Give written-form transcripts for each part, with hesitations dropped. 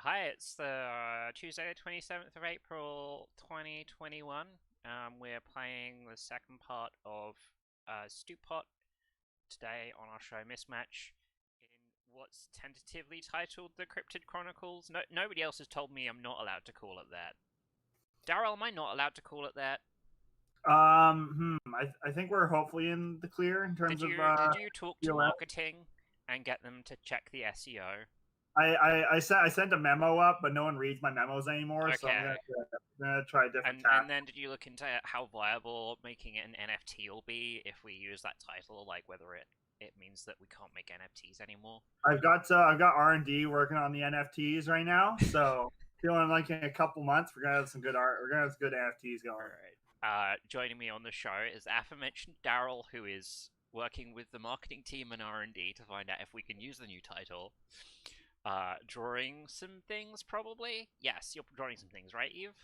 Hi, it's the Tuesday the 27th of April 2021. We're playing the second part of Stewpot today on our show Mismatch in what's tentatively titled the Cryptid Chronicles. Nobody else has told me I'm not allowed to call it that. Daryl, am I not allowed to call it that? I think we're hopefully in the clear in terms Did you talk to marketing and get them to check the SEO? I sent a memo up, but no one reads my memos anymore, Okay. so I'm gonna try a different tack. And then did you look into how viable making it an NFT will be if we use that title, like whether it means that we can't make NFTs anymore? I've got R&D working on the NFTs right now, so feeling like in a couple months we're gonna have some good art. We're gonna have some good NFTs going. All right. Joining me on the show is aforementioned Daryl, who is working with the marketing team and R&D to find out if we can use the new title. Drawing some things, probably. Yes, you're drawing some things, right, Eve?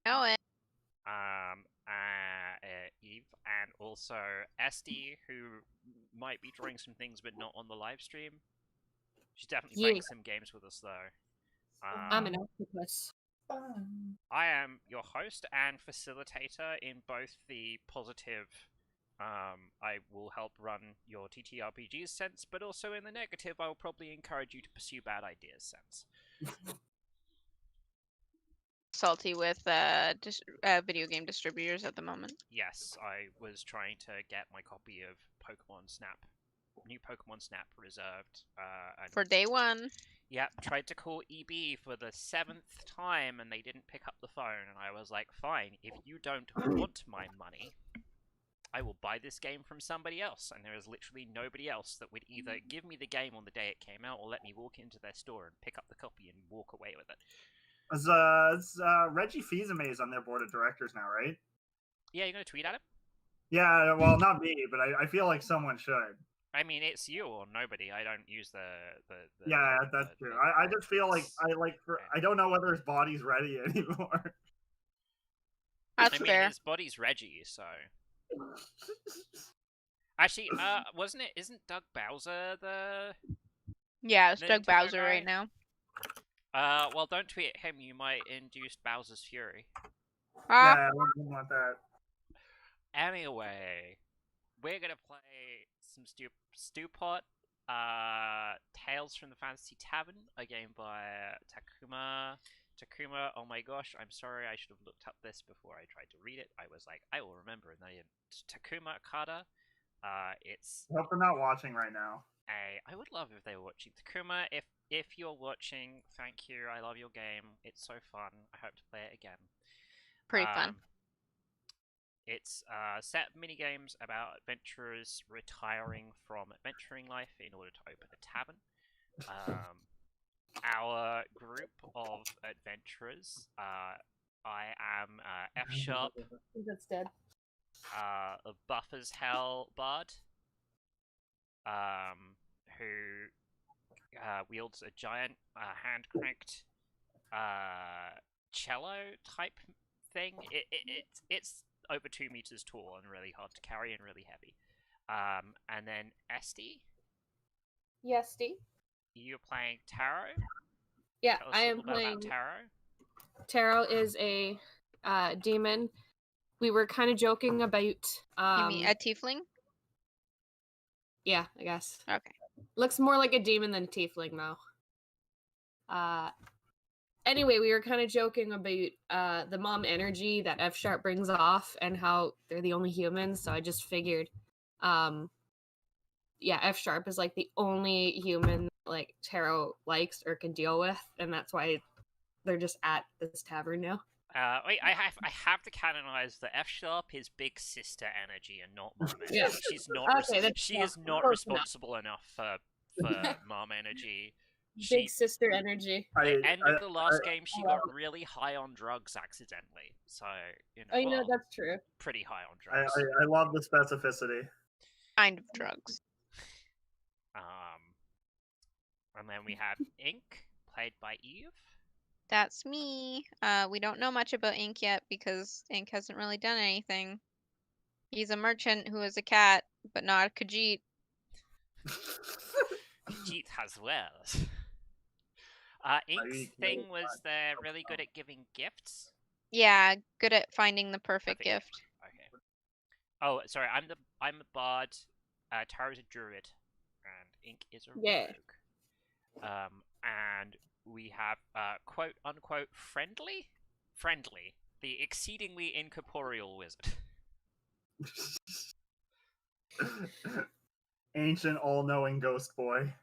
Know it. Eve, and also Esty, who might be drawing some things, but not on the live stream. She's definitely playing some games with us, though. I'm an octopus. I am your host and facilitator in both the positive I will help run your TTRPGs sense, but also in the negative, I will probably encourage you to pursue bad ideas sense. Salty with video game distributors at the moment. Yes, I was trying to get my copy of Pokemon Snap, new Pokemon Snap reserved. For day one. Yep, tried to call EB for the 7th time and they didn't pick up the phone, and I was like, fine, if you don't want my money, I will buy this game from somebody else. And there is literally nobody else that would either give me the game on the day it came out or let me walk into their store and pick up the copy and walk away with it. It's Reggie Fils-Aimé is on their board of directors now, right? Yeah, you're going to tweet at him? Yeah, well, not me, but I feel like someone should. I mean, it's you or nobody. I don't use the yeah, that's true. I just feel like I don't know whether his body's ready anymore. That's fair. His body's Reggie, so... Actually, isn't Doug Bowser the... Yeah, it's Doug Bowser right now. Well, don't tweet at him, you might induce Bowser's fury. Yeah, I wouldn't want that. Anyway, we're gonna play some Stewpot, Tales from the Fantasy Tavern, a game by Takuma, oh my gosh, I'm sorry, I should have looked up this before I tried to read it. I was like, I will remember, and then I didn't. Takuma Okada. It's... I hope they're not watching right now. I would love if they were watching. Takuma, if you're watching, thank you, I love your game. It's so fun. I hope to play it again. Pretty fun. It's set minigames about adventurers retiring from adventuring life in order to open a tavern. Our group of adventurers, I am F Sharp. That's dead. A buff as hell bard, who wields a giant hand-cranked cello type thing. It's over 2 meters tall and really hard to carry and really heavy. And then Esty. Yesty. You're playing Taro? Yeah, I am playing Taro. Taro is a demon. We were kind of joking about... you mean a tiefling? Yeah, I guess. Okay. Looks more like a demon than a tiefling, though. Anyway, we were kind of joking about the mom energy that F Sharp brings off and how they're the only humans, so I just figured... yeah, F Sharp is like the only human like Taro likes or can deal with, and that's why they're just at this tavern now. Wait, I have to canonize that F Sharp is big sister energy and not mom energy. Yeah. She's not. She is not responsible enough for mom energy. Big sister energy. At the end of the last game, she got really high on drugs accidentally. So I know that's true. Pretty high on drugs. I love the specificity. Kind of drugs. And then we have Ink, played by Eve. That's me. We don't know much about Ink yet because Ink hasn't really done anything. He's a merchant who is a cat, but not a Khajiit. Khajiit has wares. Ink's thing was they're really good at giving gifts. Yeah, good at finding the perfect gift. Okay. Oh, sorry. I'm the bard. Taro's a druid, and Ink is a rogue. And we have quote unquote friendly, the exceedingly incorporeal wizard. Ancient, all-knowing ghost boy.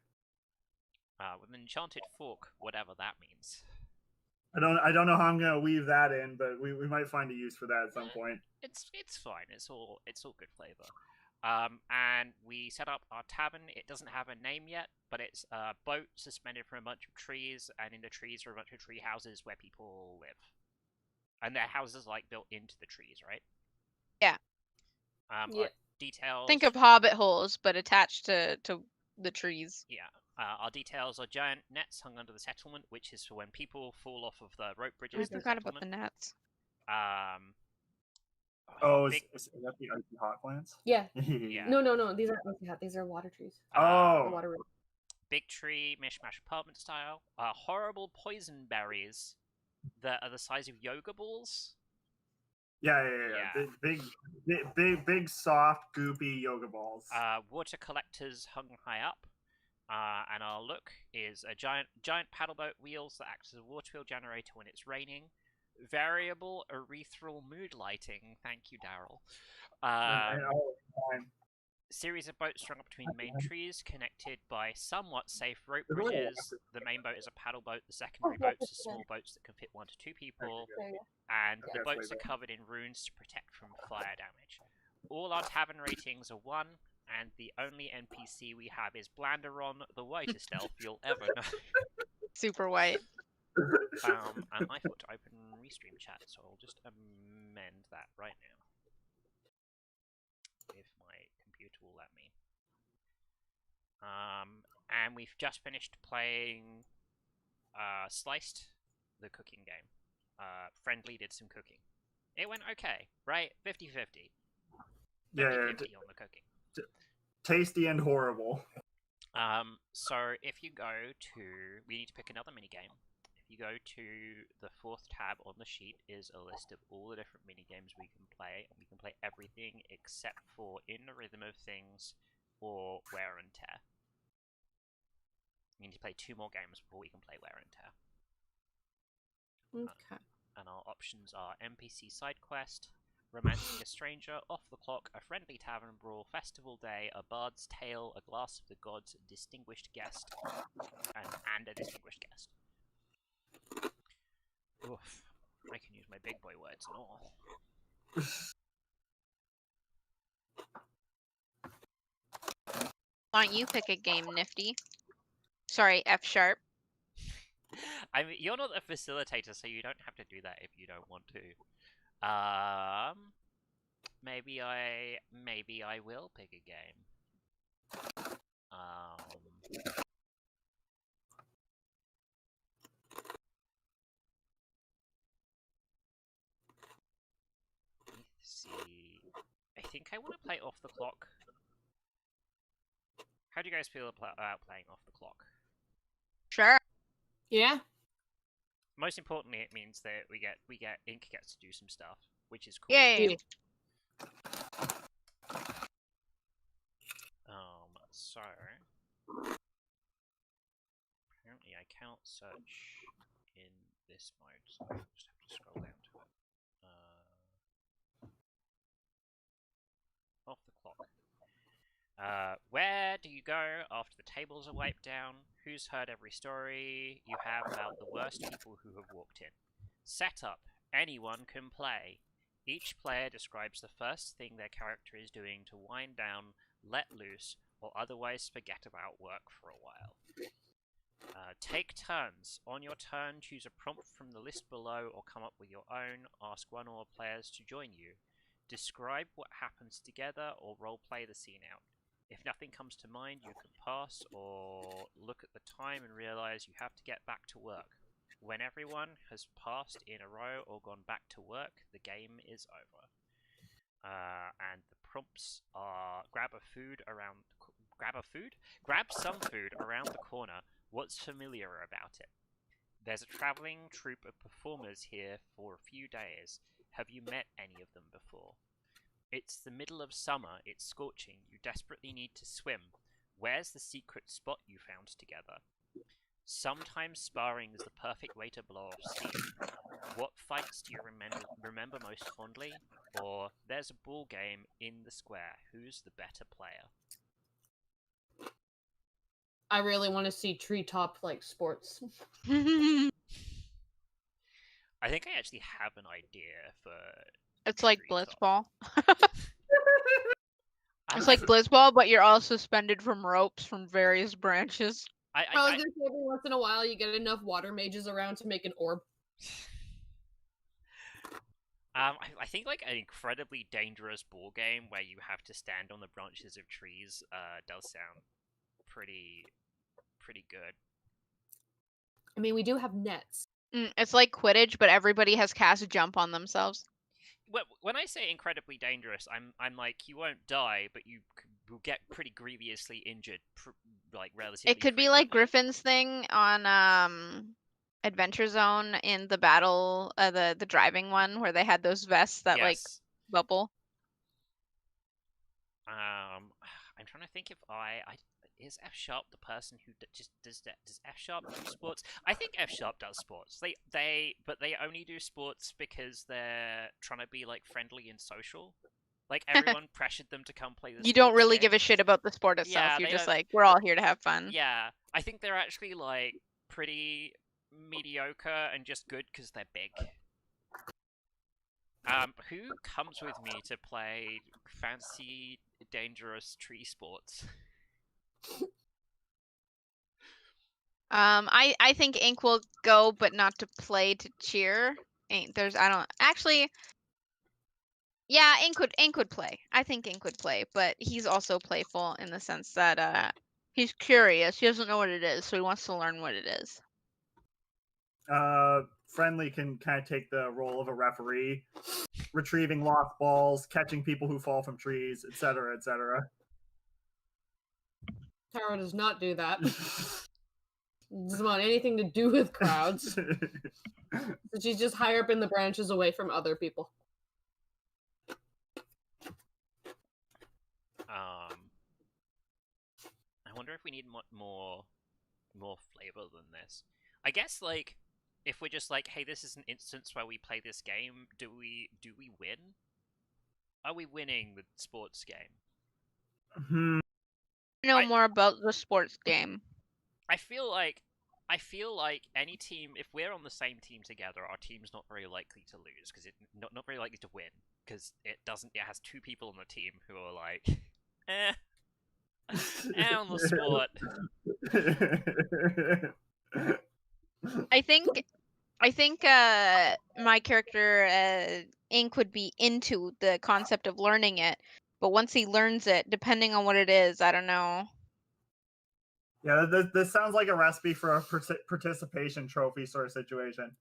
With an enchanted fork, whatever that means. I don't know how I'm gonna weave that in, but we might find a use for that at some point. It's fine. It's all good flavor. And we set up our tavern. It doesn't have a name yet, but it's a boat suspended from a bunch of trees, and in the trees are a bunch of tree houses where people live. And their houses like built into the trees, right? Yeah. Our details. Think of hobbit holes, but attached to the trees. Yeah. Our details are giant nets hung under the settlement, which is for when people fall off of the rope bridges. I forgot about the nets. Is that the icy hot plants? Yeah. Yeah. No. These are icy hot. These are water trees. Water. Big tree, mishmash apartment style. Horrible poison berries that are the size of yoga balls. Yeah. Big, soft, goopy yoga balls. Water collectors hung high up. And our look is a giant paddle boat wheels that acts as a water wheel generator when it's raining. Variable ethereal mood lighting. Thank you, Daryl. Series of boats strung up between main trees, connected by somewhat safe rope bridges. The main boat is a paddle boat. The secondary boats are small boats that can fit 1 to 2 people. And the boats are covered in runes to protect from fire damage. All our tavern ratings are 1. And the only NPC we have is Blanderon, the whitest elf you'll ever know. Super white. And I thought to open Restream chat, so I'll just amend that right now. If my computer will let me. And we've just finished playing Sliced, the cooking game. Friendly did some cooking. It went okay, right? 50-50. 50-50 on the cooking. Tasty and horrible. So if you go to, we need to pick another minigame. If you go to the 4th tab on the sheet is a list of all the different minigames we can play, and we can play everything except for In the Rhythm of Things or Wear and Tear. We need to play 2 more games before we can play Wear and Tear. Okay. And our options are Mpc Side Quest, Romancing a Stranger, Off the Clock, A Friendly Tavern Brawl, Festival Day, A Bard's Tale, A Glass of the Gods, Distinguished Guest, and a Distinguished Guest. Oof, I can use my big boy words and all. Why don't you pick a game, Nifty? Sorry, F sharp. I mean, you're not a facilitator, so you don't have to do that if you don't want to. Maybe I will pick a game. Let's see. I think I want to play Off the Clock. How do you guys feel about playing Off the Clock? Sure. Yeah. Most importantly, it means that Ink gets to do some stuff, which is cool. Yay! So apparently I cannot search in this mode, so I just have to scroll down to it. Off the Clock. Where do you go after the tables are wiped down? Who's heard every story you have about the worst people who have walked in? Setup. Anyone can play. Each player describes the first thing their character is doing to wind down, let loose, or otherwise forget about work for a while. Take turns. On your turn, choose a prompt from the list below or come up with your own. Ask one or more players to join you. Describe what happens together or roleplay the scene out. If nothing comes to mind, you can pass or look at the time and realize you have to get back to work. When everyone has passed in a row or gone back to work, the game is over. And the prompts are grab some food around the corner. What's familiar about it? There's a traveling troupe of performers here for a few days. Have you met any of them before? It's the middle of summer, it's scorching, you desperately need to swim. Where's the secret spot you found together? Sometimes sparring is the perfect way to blow off steam. What fights do you remember most fondly? Or, there's a ball game in the square, who's the better player? I really want to see treetop like sports. I think I actually have an idea for. It's like Blitzball. It's like Blitzball, but you're all suspended from ropes from various branches. I was gonna say every once in a while you get enough water mages around to make an orb. I think like an incredibly dangerous ball game where you have to stand on the branches of trees does sound pretty good. I mean, we do have nets. It's like Quidditch, but everybody has cast a jump on themselves. When I say incredibly dangerous, I'm like, you won't die, but you will get pretty grievously injured, like relatively. It could be like Griffin's thing on Adventure Zone in the battle, the driving one where they had those vests that like bubble. I'm trying to think if is F Sharp the person who does F Sharp do sports? I think F Sharp does sports. But they only do sports because they're trying to be like friendly and social. Like everyone pressured them to come play this. You don't really give a shit about the sport itself. Yeah, you're just like, we're all here to have fun. Yeah, I think they're actually like pretty mediocre and just good because they're big. Who comes with me to play fancy, dangerous tree sports? I think Ink will go, but not to play, to cheer. Yeah, Ink would play. I think Ink would play, but he's also playful in the sense that he's curious. He doesn't know what it is, so he wants to learn what it is. Friendly can kind of take the role of a referee, retrieving lost balls, catching people who fall from trees, etc., etc. Taro does not do that. Doesn't want anything to do with crowds. So she's just higher up in the branches away from other people. I wonder if we need more flavor than this. I guess like if we're just like, hey, this is an instance where we play this game, do we win? Are we winning the sports game? Know more about the sports game. I feel like any team, if we're on the same team together, our team's not very likely to lose because it's not very likely to win because it has two people on the team who are like, on the sport. I think my character Ink would be into the concept of learning it, but once he learns it, depending on what it is, I don't know. Yeah, this sounds like a recipe for a participation trophy sort of situation.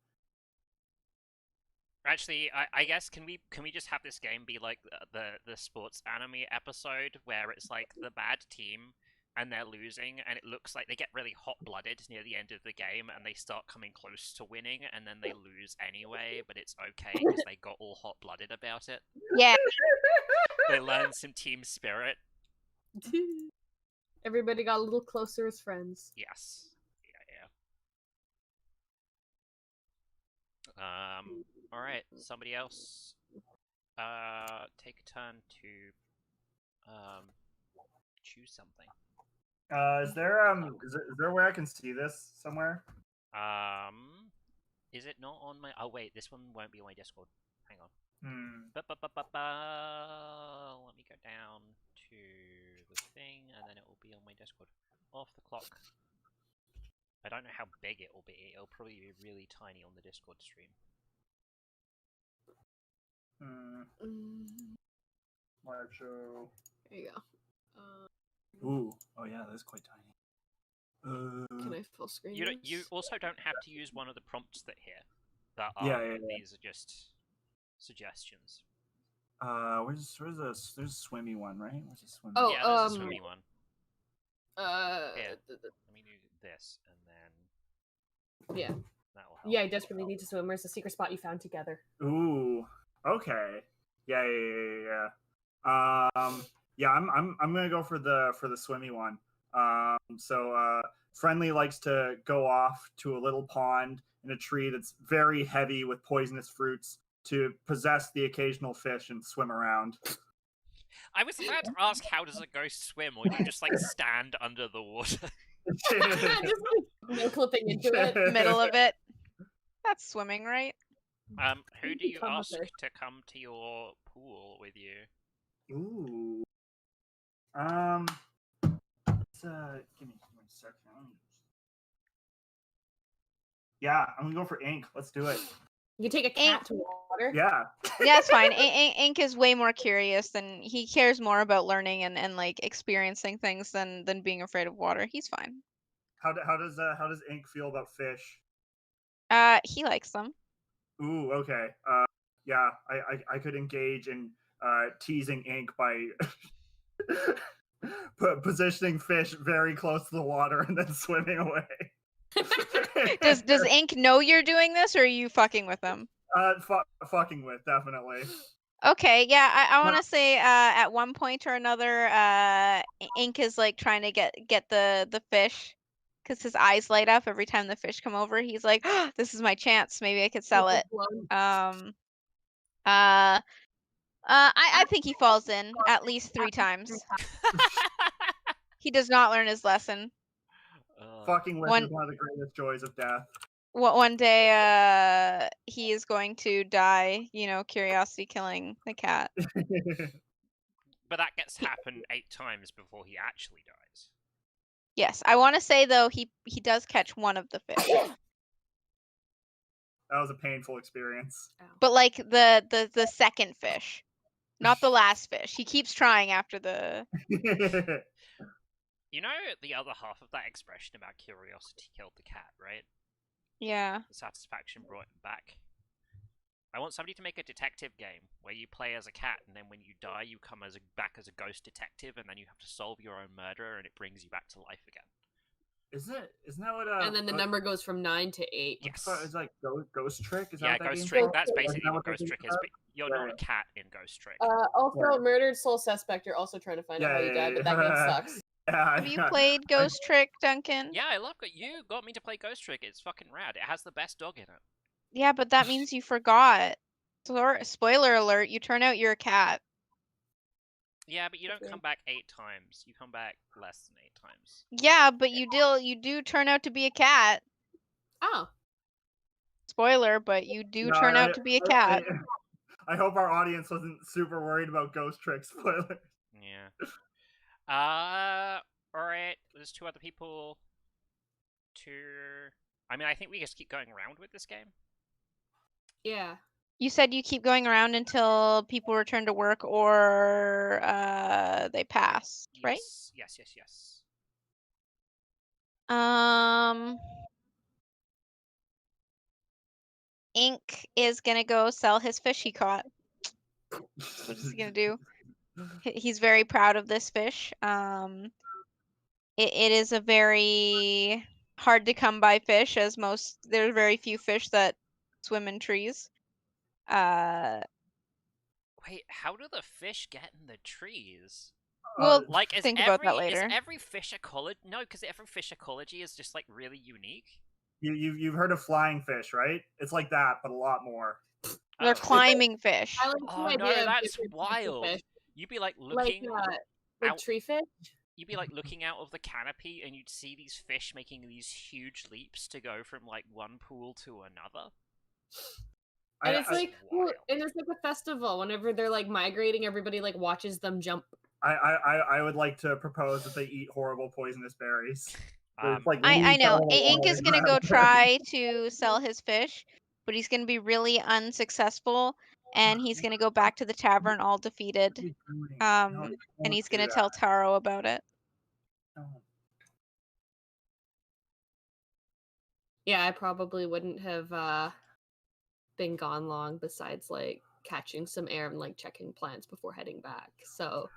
Actually, I guess can we just have this game be like the sports anime episode where it's like the bad team and they're losing and it looks like they get really hot-blooded near the end of the game and they start coming close to winning and then they lose anyway, but it's okay because they got all hot-blooded about it. Yeah. They learned some team spirit. Everybody got a little closer as friends. Yes. Yeah. All right. Somebody else. Take a turn to choose something. Is there a way I can see this somewhere? Is it not on my? Oh wait, this one won't be on my Discord. Hang on. Let me go down to the thing, and then it will be on my Discord. Off the clock. I don't know how big it will be. It'll probably be really tiny on the Discord stream. Live show. There you go. Ooh, oh yeah, that's quite tiny. Can I full screen? You also don't have to use one of the prompts that here. These are just suggestions. There's a swimmy one, right? Where's the swimmy? Oh, yeah, there's a swimmy one. Here, let me do this, and then yeah. Yeah, I desperately need to swim. Where's the secret spot you found together? Ooh. Okay. Yeah. Yeah, I'm gonna go for the swimmy one. Friendly likes to go off to a little pond in a tree that's very heavy with poisonous fruits to possess the occasional fish and swim around. I was about to ask, how does a ghost swim, or do you just like stand under the water? Just like no clipping into it. Middle of it. That's swimming, right? Who do you ask to come to your pool with you? Ooh. Give me 1 second. Yeah, I'm gonna go for Ink. Let's do it. You take a cat to water? Yeah. Yeah, it's fine. Ink is way more curious, and he cares more about learning and like experiencing things than being afraid of water. He's fine. How does Ink feel about fish? He likes them. Ooh, okay. Yeah, I could engage in teasing Ink by positioning fish very close to the water and then swimming away. Does Ink know you're doing this, or are you fucking with them? Fucking with, definitely. Okay, yeah, I want to say at one point or another, Ink is like trying to get the fish, because his eyes light up every time the fish come over. He's like, oh, this is my chance. Maybe I could sell it. I think he falls in at least 3 times. He does not learn his lesson. Fucking with is one of the greatest joys of death. One day, he is going to die, curiosity killing the cat. But that gets happened 8 times before he actually dies. Yes, I want to say though he does catch one of the fish. That was a painful experience. But like the second fish, not the last fish. He keeps trying after the. You know the other half of that expression about curiosity killed the cat, right? Yeah. The satisfaction brought him back. I want somebody to make a detective game where you play as a cat, and then when you die, you come back as a ghost detective, and then you have to solve your own murder, and it brings you back to life again. Isn't that what? And then the number goes from 9 to 8. Yes. It's like Ghost Trick. Is yeah, that Ghost game Trick. called? That's basically what Ghost Trick is. About? But you're not a cat in Ghost Trick. Also, Murdered Soul Suspect. You're also trying to find out how you died, but that game sucks. Have you played Ghost Trick, Duncan? Yeah, I love it. You got me to play Ghost Trick. It's fucking rad. It has the best dog in it. Yeah, but that means you forgot. Spoiler alert, you turn out you're a cat. Yeah, but you don't come back 8 times. You come back less than 8 times. Yeah, but you do turn out to be a cat. Oh. Spoiler, but you do turn out to be a cat. I hope our audience wasn't super worried about Ghost Trick spoilers. Yeah. Alright, there's 2 other people I mean, I think we just keep going around with this game. Yeah. You said you keep going around until people return to work or they pass, right? Yes. Ink is gonna go sell his fish he caught. What is he gonna do? He's very proud of this fish. It is a very hard to come by fish, as there are very few fish that swim in trees. Wait, how do the fish get in the trees? Well, like, think about that later. Is every fish ecology? No, because every fish ecology is just like really unique. You've heard of flying fish, right? It's like that, but a lot more. They're climbing fish. Oh no, that's wild. You'd be like looking like tree fish. You'd be like looking out of the canopy, and you'd see these fish making these huge leaps to go from like one pool to another. And it's like a festival. Whenever they're like migrating, everybody like watches them jump. I would like to propose that they eat horrible poisonous berries. I know. Ink is gonna go try to sell his fish, but he's gonna be really unsuccessful, and he's gonna go back to the tavern all defeated. And he's gonna tell Taro about it. Yeah, I probably wouldn't have been gone long, besides like catching some air and like checking plants before heading back. So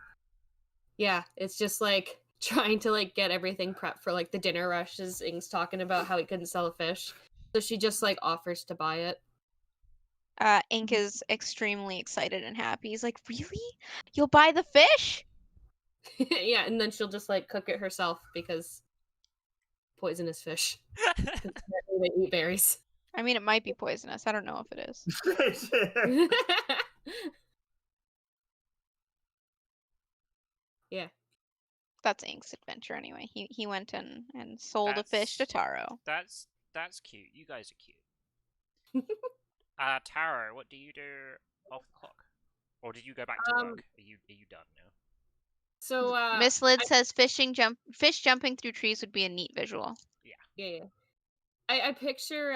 yeah, it's just like trying to like get everything prepped for like the dinner rushes. Ink's talking about how he couldn't sell a fish. So she just like offers to buy it. Ink is extremely excited and happy. He's like, really? You'll buy the fish? Yeah, and then she'll just like cook it herself because poisonous fish. They eat berries. I mean, it might be poisonous. I don't know if it is. Yeah. That's Ink's adventure anyway. He went and sold a fish to Taro. That's cute. You guys are cute. Taro, what do you do off the clock? Or did you go back to work? Are you done now? So Miss Lid says fish jumping through trees would be a neat visual. Yeah. I picture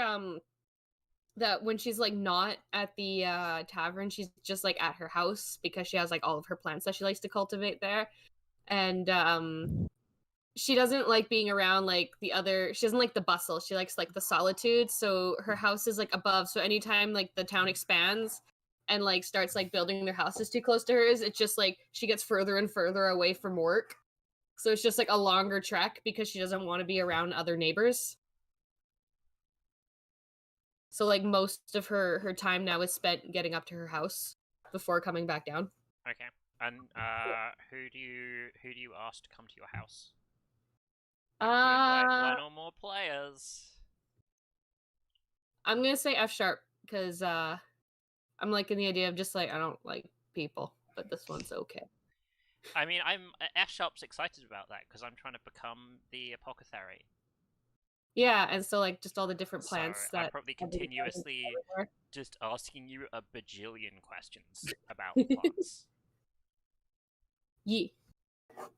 that when she's like not at the tavern, she's just like at her house because she has like all of her plants that she likes to cultivate there. And she doesn't like being around like she doesn't like the bustle. She likes like the solitude. So her house is like above. So anytime like the town expands and like starts like building their houses too close to hers, it's just like she gets further and further away from work. So it's just like a longer trek because she doesn't want to be around other neighbors. So like most of her time now is spent getting up to her house before coming back down. Okay. And who do you ask to come to your house? Invite one or more players. I'm gonna say F sharp because I'm liking the idea of just like I don't like people, but this one's okay. I mean, F sharp's excited about that because I'm trying to become the apothecary. Yeah, and so like just all the different plants that I'm probably continuously just asking you a bajillion questions about plants. Yee.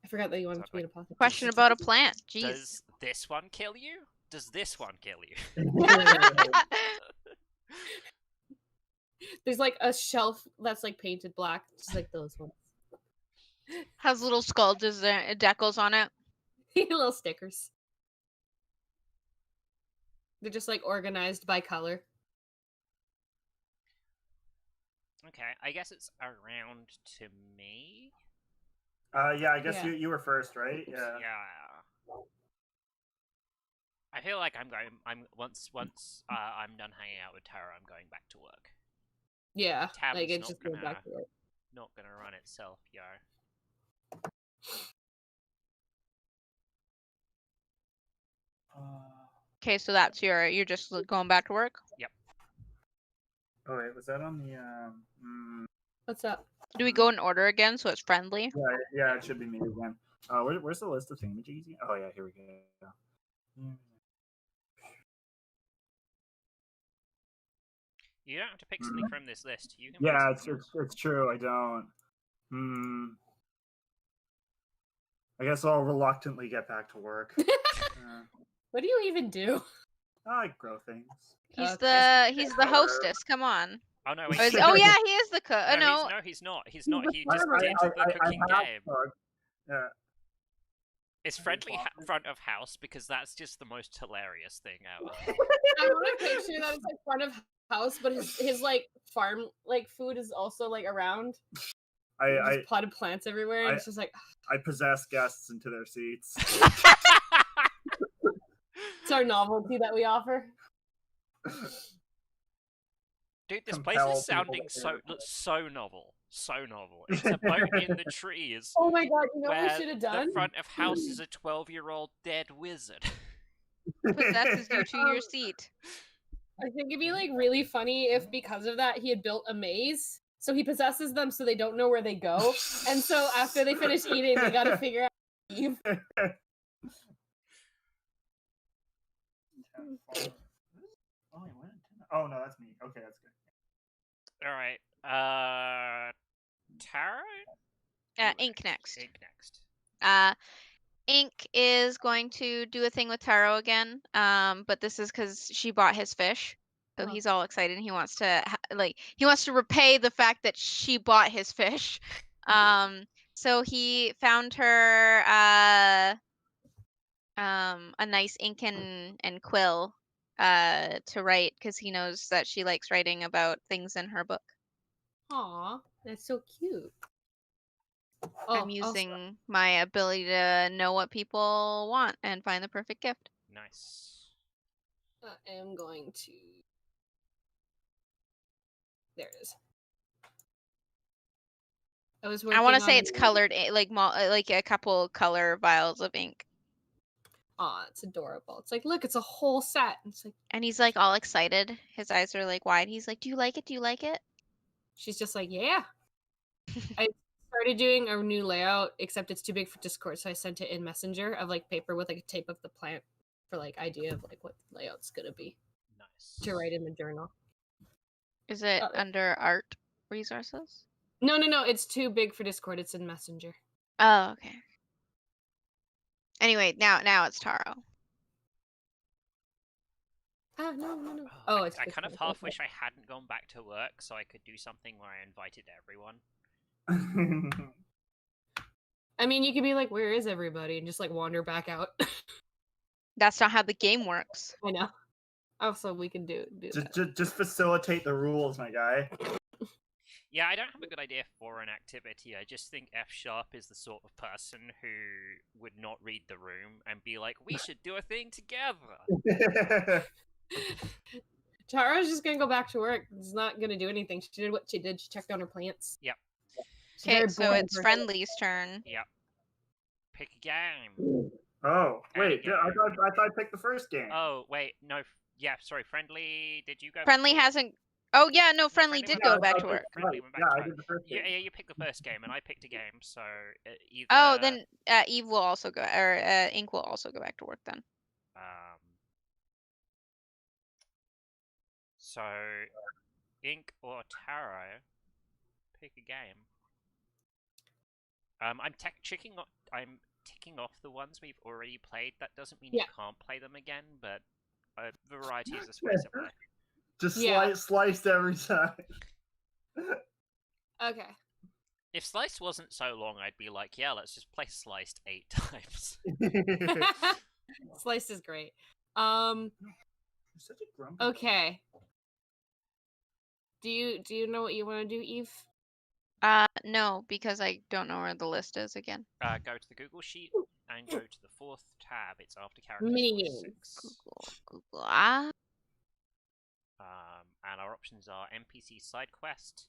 I forgot that you wanted to be an apothecary. Question about a plant. Jeez. Does this one kill you? Does this one kill you? There's like a shelf that's like painted black, just like those ones. Has little skull decals on it. Little stickers. They're just like organized by color. Okay, I guess it's around to me. Yeah, I guess you were first, right? Yeah. Yeah. I feel like once I'm done hanging out with Tara, I'm going back to work. Yeah, Tavern's like it's just going back to work. Not gonna run itself, yo. Okay, so that's you're just going back to work? Yep. Oh wait, was that on the What's up? Do we go in order again so it's friendly? Yeah, it should be me again. Where's the list of thingamajiggies? Oh yeah, here we go. You don't have to pick something from this list. You can. Yeah, it's true. I don't. I guess I'll reluctantly get back to work. What do you even do? I grow things. He's the hostess. Come on. Oh no! Oh yeah, he is the cook. No, he's not. He's not. He just did the cooking game. Yeah. It's friendly front of house because that's just the most hilarious thing ever. I want to picture that it's like front of house, but his like farm like food is also like around. Just potted plants everywhere. And it's just like I possess guests into their seats. It's our novelty that we offer. Dude, this place is sounding so novel. So novel. It's a boat in the trees. Oh my god, you know what we should have done? The front of house is a 12-year-old dead wizard. Possesses you to your seat. I think it'd be like really funny if because of that he had built a maze. So he possesses them so they don't know where they go. And so after they finish eating, they gotta figure out how to leave. Oh no, that's me. Okay, that's good. Alright. Taro? Ink next. Ink next. Ink is going to do a thing with Taro again. But this is because she bought his fish. So he's all excited and he wants to repay the fact that she bought his fish. So he found her a nice ink and quill to write because he knows that she likes writing about things in her book. Aw, that's so cute. I'm using my ability to know what people want and find the perfect gift. Nice. I am going to. There it is. I want to say it's colored, like a couple color vials of ink. Aw, it's adorable. It's like, look, it's a whole set. It's like, and he's like all excited. His eyes are like wide. He's like, "Do you like it? Do you like it?" She's just like, yeah. I started doing a new layout, except it's too big for Discord, so I sent it in Messenger of like paper with like a tape of the plant for like idea of like what layout's gonna be. Nice. To write in the journal. Is it under art resources? No. It's too big for Discord. It's in Messenger. Oh, okay. Anyway, now it's Taro. No. Oh, I kind of half wish I hadn't gone back to work so I could do something where I invited everyone. I mean, you could be like, where is everybody? And just like wander back out. That's not how the game works. I know. Also, we can do that. Just facilitate the rules, my guy. Yeah, I don't have a good idea for an activity. I just think F Sharp is the sort of person who would not read the room and be like, we should do a thing together. Tara's just gonna go back to work. She's not gonna do anything. She did what she did. She checked on her plants. Yep. Okay, so it's Friendly's turn. Yep. Pick a game. Oh, wait. I thought I picked the first game. Oh, wait. No. Yeah, sorry. Friendly, did you go? Friendly hasn't... Oh, yeah, no, Friendly did go back to work. Friendly went back to work. I did the first game. Yeah, you picked the first game, and I picked a game, so either... Oh, then Eve will also go... Or Ink will also go back to work then. So, Ink or Taro, pick a game. I'm ticking off the ones we've already played. That doesn't mean you can't play them again, but variety is a spice of life. Just sliced every time. Okay. If Sliced wasn't so long, I'd be like, yeah, let's just play Sliced 8 times. Sliced is great. Such a grumpy okay. Do you know what you want to do, Eve? No, because I don't know where the list is again. Go to the Google sheet and go to the 4th tab. It's after character 46. Google. And our options are Mpc Side Quest,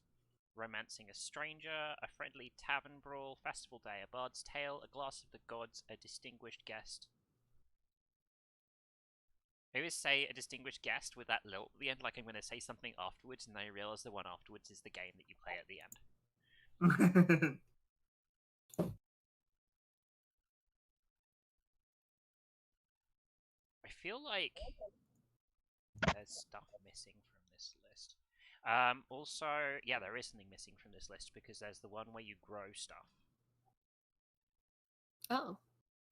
Romancing a Stranger, A Friendly Tavern Brawl, Festival Day, A Bard's Tale, A Glass of the Gods, A Distinguished Guest. I always say a distinguished guest with that lilt at the end, like I'm going to say something afterwards, and then I realise the one afterwards is the game that you play at the end. I feel like there's stuff missing from this list. Also, yeah, there is something missing from this list because there's the one where you grow stuff. Oh.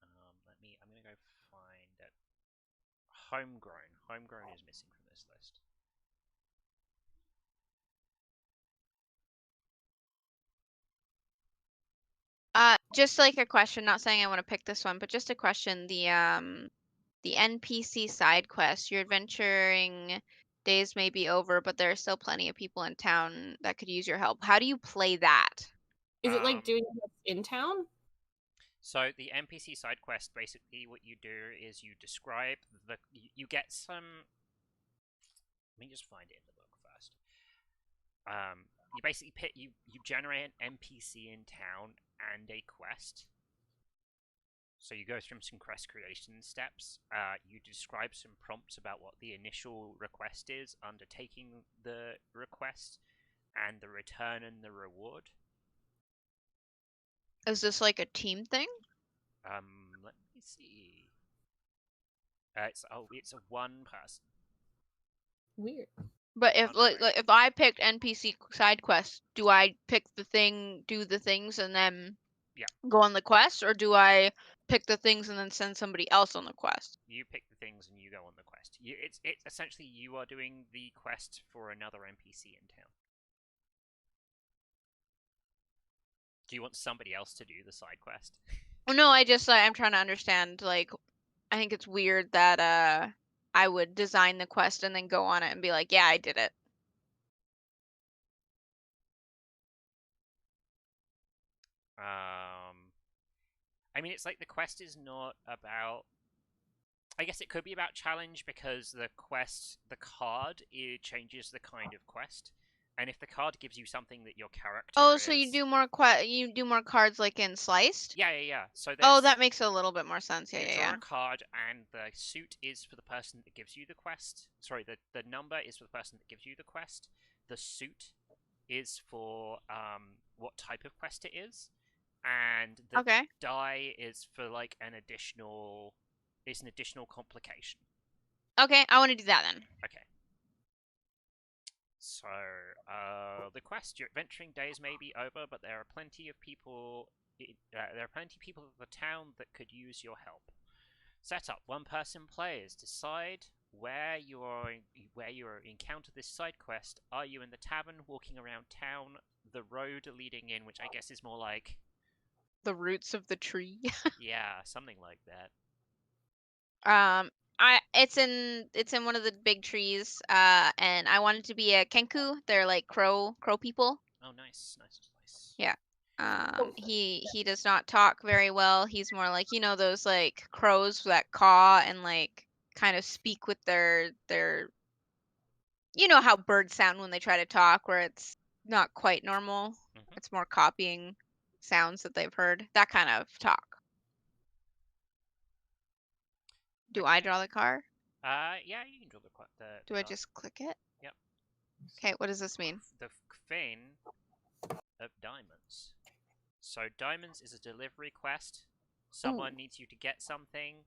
I'm gonna go find it. Homegrown. Homegrown is missing from this list. Just like a question, not saying I want to pick this one, but just a question. The NPC side quest, your adventuring days may be over, but there are still plenty of people in town that could use your help. How do you play that? Is it like doing it in town? So the NPC side quest, basically what you do is you describe you get some... Let me just find it in the book first. You basically you generate an NPC in town and a quest. So you go through some quest creation steps. You describe some prompts about what the initial request is, undertaking the request, and the return and the reward. Is this like a team thing? Let me see. It's a one person. Weird. But if if I picked NPC side quest, do I pick the thing, do the things, and then go on the quest, or do I pick the things and then send somebody else on the quest? You pick the things and you go on the quest. It's essentially you are doing the quest for another NPC in town. Do you want somebody else to do the side quest? Well, no, I'm trying to understand. Like, I think it's weird that I would design the quest and then go on it and be like, yeah, I did it. I mean, it's like the quest is not about I guess it could be about challenge because the card, it changes the kind of quest. And if the card gives you something that your character so you do more cards like in Sliced? Yeah. So that makes a little bit more sense. You draw a card, and the suit is for the person that gives you the quest. Sorry, the number is for the person that gives you the quest. The suit is for what type of quest it is, and the die is for like an additional complication. Okay, I want to do that then. Okay. So, the quest, your adventuring days may be over, but there are plenty of people. There are plenty of people in the town that could use your help. Setup: one-person players. Decide where you encounter this side quest. Are you in the tavern, walking around town, the road leading in, which I guess is more like the roots of the tree? Yeah, something like that. It's in one of the big trees, and I wanted to be a kenku. They're like crow people. Oh, nice. Yeah. He does not talk very well. He's more like, those like crows that caw and like kind of speak with their how birds sound when they try to talk, where it's not quite normal. Mm-hmm. It's more copying sounds that they've heard. That kind of talk. Do I draw the card? Yeah, you can draw the Do I just click it? Yep. Okay, what does this mean? The Queen of Diamonds. So diamonds is a delivery quest. Someone needs you to get something.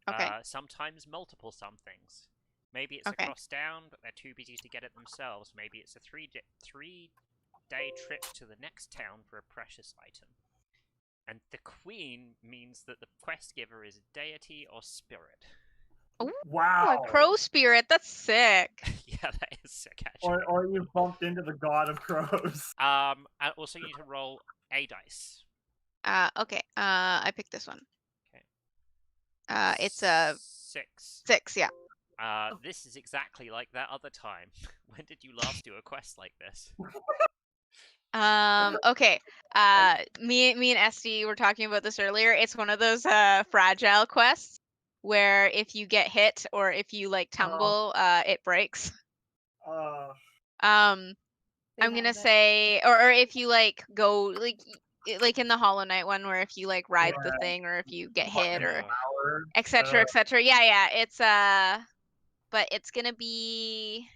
Okay. Sometimes multiple somethings. Maybe it's across town, but they're too busy to get it themselves. Maybe it's a three-day trip to the next town for a precious item. And the Queen means that the quest giver is a deity or spirit. Ooh, wow. A crow spirit. That's sick. Yeah, that is sick, actually. Or you bumped into the god of crows. And also you need to roll a dice. Okay. I picked this one. Okay. It's a 6. 6, yeah. This is exactly like that other time. When did you last do a quest like this? Okay. Me and Esty were talking about this earlier. It's one of those fragile quests where if you get hit or if you like tumble, it breaks. I'm gonna say, or if you like go like in the Hollow Knight one, where if you like ride the thing or if you get hit or etc. Yeah. It's but it's gonna be.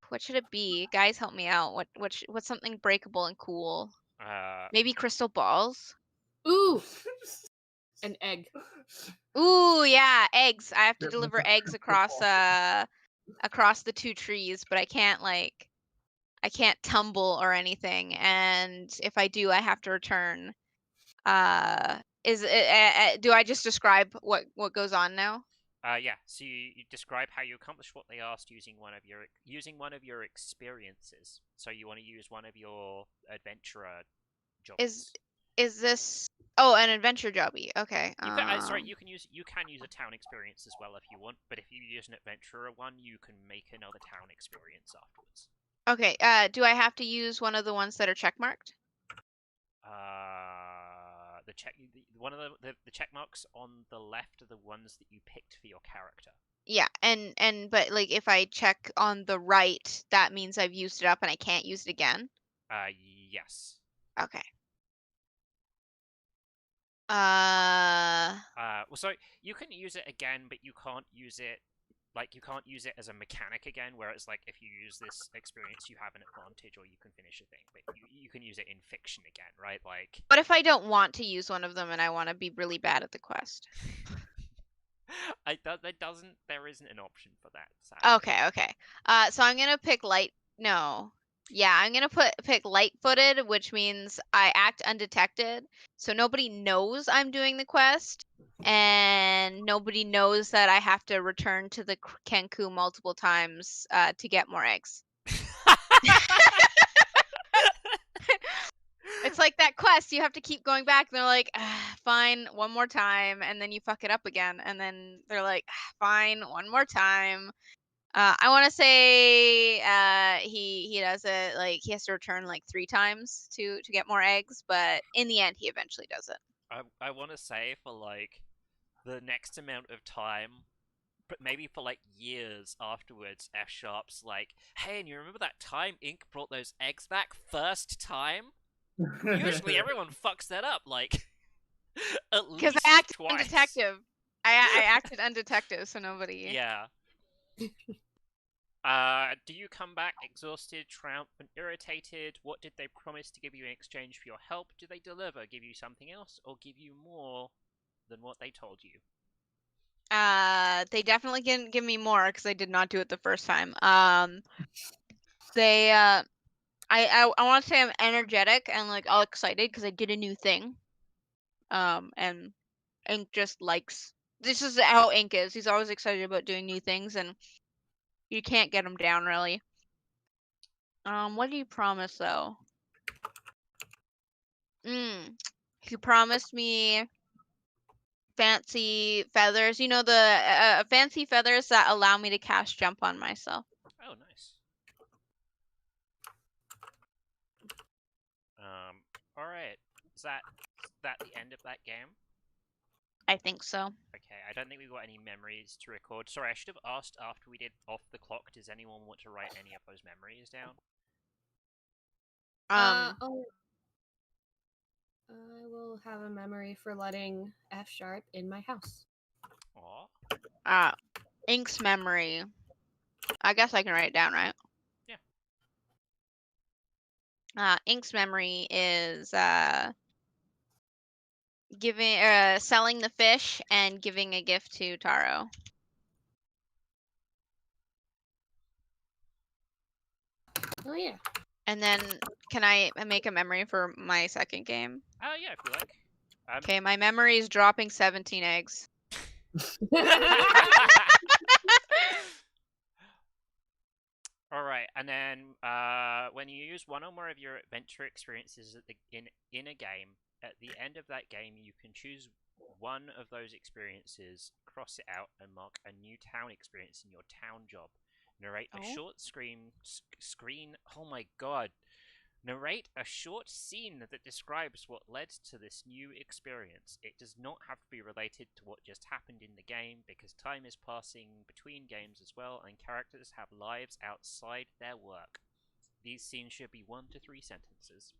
What should it be? Guys, help me out. What's something breakable and cool? Maybe crystal balls? Ooh! An egg. Ooh, yeah, eggs. I have to deliver eggs across the 2 trees, but I can't tumble or anything. And if I do, I have to return. Do I just describe what goes on now? Yeah. So you describe how you accomplish what they asked using one of your experiences. So you want to use one of your adventurer jobs. Is this an adventure jobby? Okay. You can use a town experience as well if you want, but if you use an adventurer one, you can make another town experience afterwards. Okay. Do I have to use one of the ones that are checkmarked? The check marks on the left are the ones that you picked for your character. Yeah, but like if I check on the right, that means I've used it up and I can't use it again. Yes. Okay. So you can use it again, but you can't use it. Like, you can't use it as a mechanic again, where it's like, if you use this experience, you have an advantage, or you can finish a thing. But you can use it in fiction again, right? Like... What if I don't want to use one of them, and I want to be really bad at the quest? There isn't an option for that, sadly. Okay. So I'm gonna pick I'm gonna pick light-footed, which means I act undetected, so nobody knows I'm doing the quest, and nobody knows that I have to return to the Kenku multiple times to get more eggs. It's like that quest, you have to keep going back, and they're like, fine, one more time, and then you fuck it up again, and then they're like, fine, one more time. I want to say he does it, like, he has to return like 3 times to get more eggs, but in the end, he eventually does it. I want to say for, like, the next amount of time, but maybe for like years afterwards, F Sharp's like, hey, and you remember that time Ink brought those eggs back first time? Usually everyone fucks that up, like, at least because I acted twice. undetective. I acted undetective, so nobody. Yeah. Do you come back exhausted, triumphant, irritated? What did they promise to give you in exchange for your help? Do they deliver? Give you something else, or give you more than what they told you? They definitely didn't give me more because I did not do it the first time. They I want to say I'm energetic and like all excited because I did a new thing. And Ink just likes. This is how Ink is. He's always excited about doing new things, and you can't get him down really. What did he promise though? He promised me fancy feathers. You know, the fancy feathers that allow me to cast jump on myself. Oh, nice. Alright. Is that the end of that game? I think so. Okay, I don't think we've got any memories to record. Sorry, I should have asked after we did Off the Clock, does anyone want to write any of those memories down? I will have a memory for letting F Sharp in my house. Aw. Ink's memory. I guess I can write it down, right? Yeah. Ink's memory is selling the fish and giving a gift to Taro. Oh yeah. And then can I make a memory for my second game? Yeah, if you like. Okay, my memory is dropping 17 eggs. Alright, and then when you use one or more of your adventure experiences in a game, at the end of that game you can choose one of those experiences, cross it out, and mark a new town experience in your town job. Narrate a short Narrate a short scene that describes what led to this new experience. It does not have to be related to what just happened in the game, because time is passing between games as well, and characters have lives outside their work. These scenes should be 1 to 3 sentences.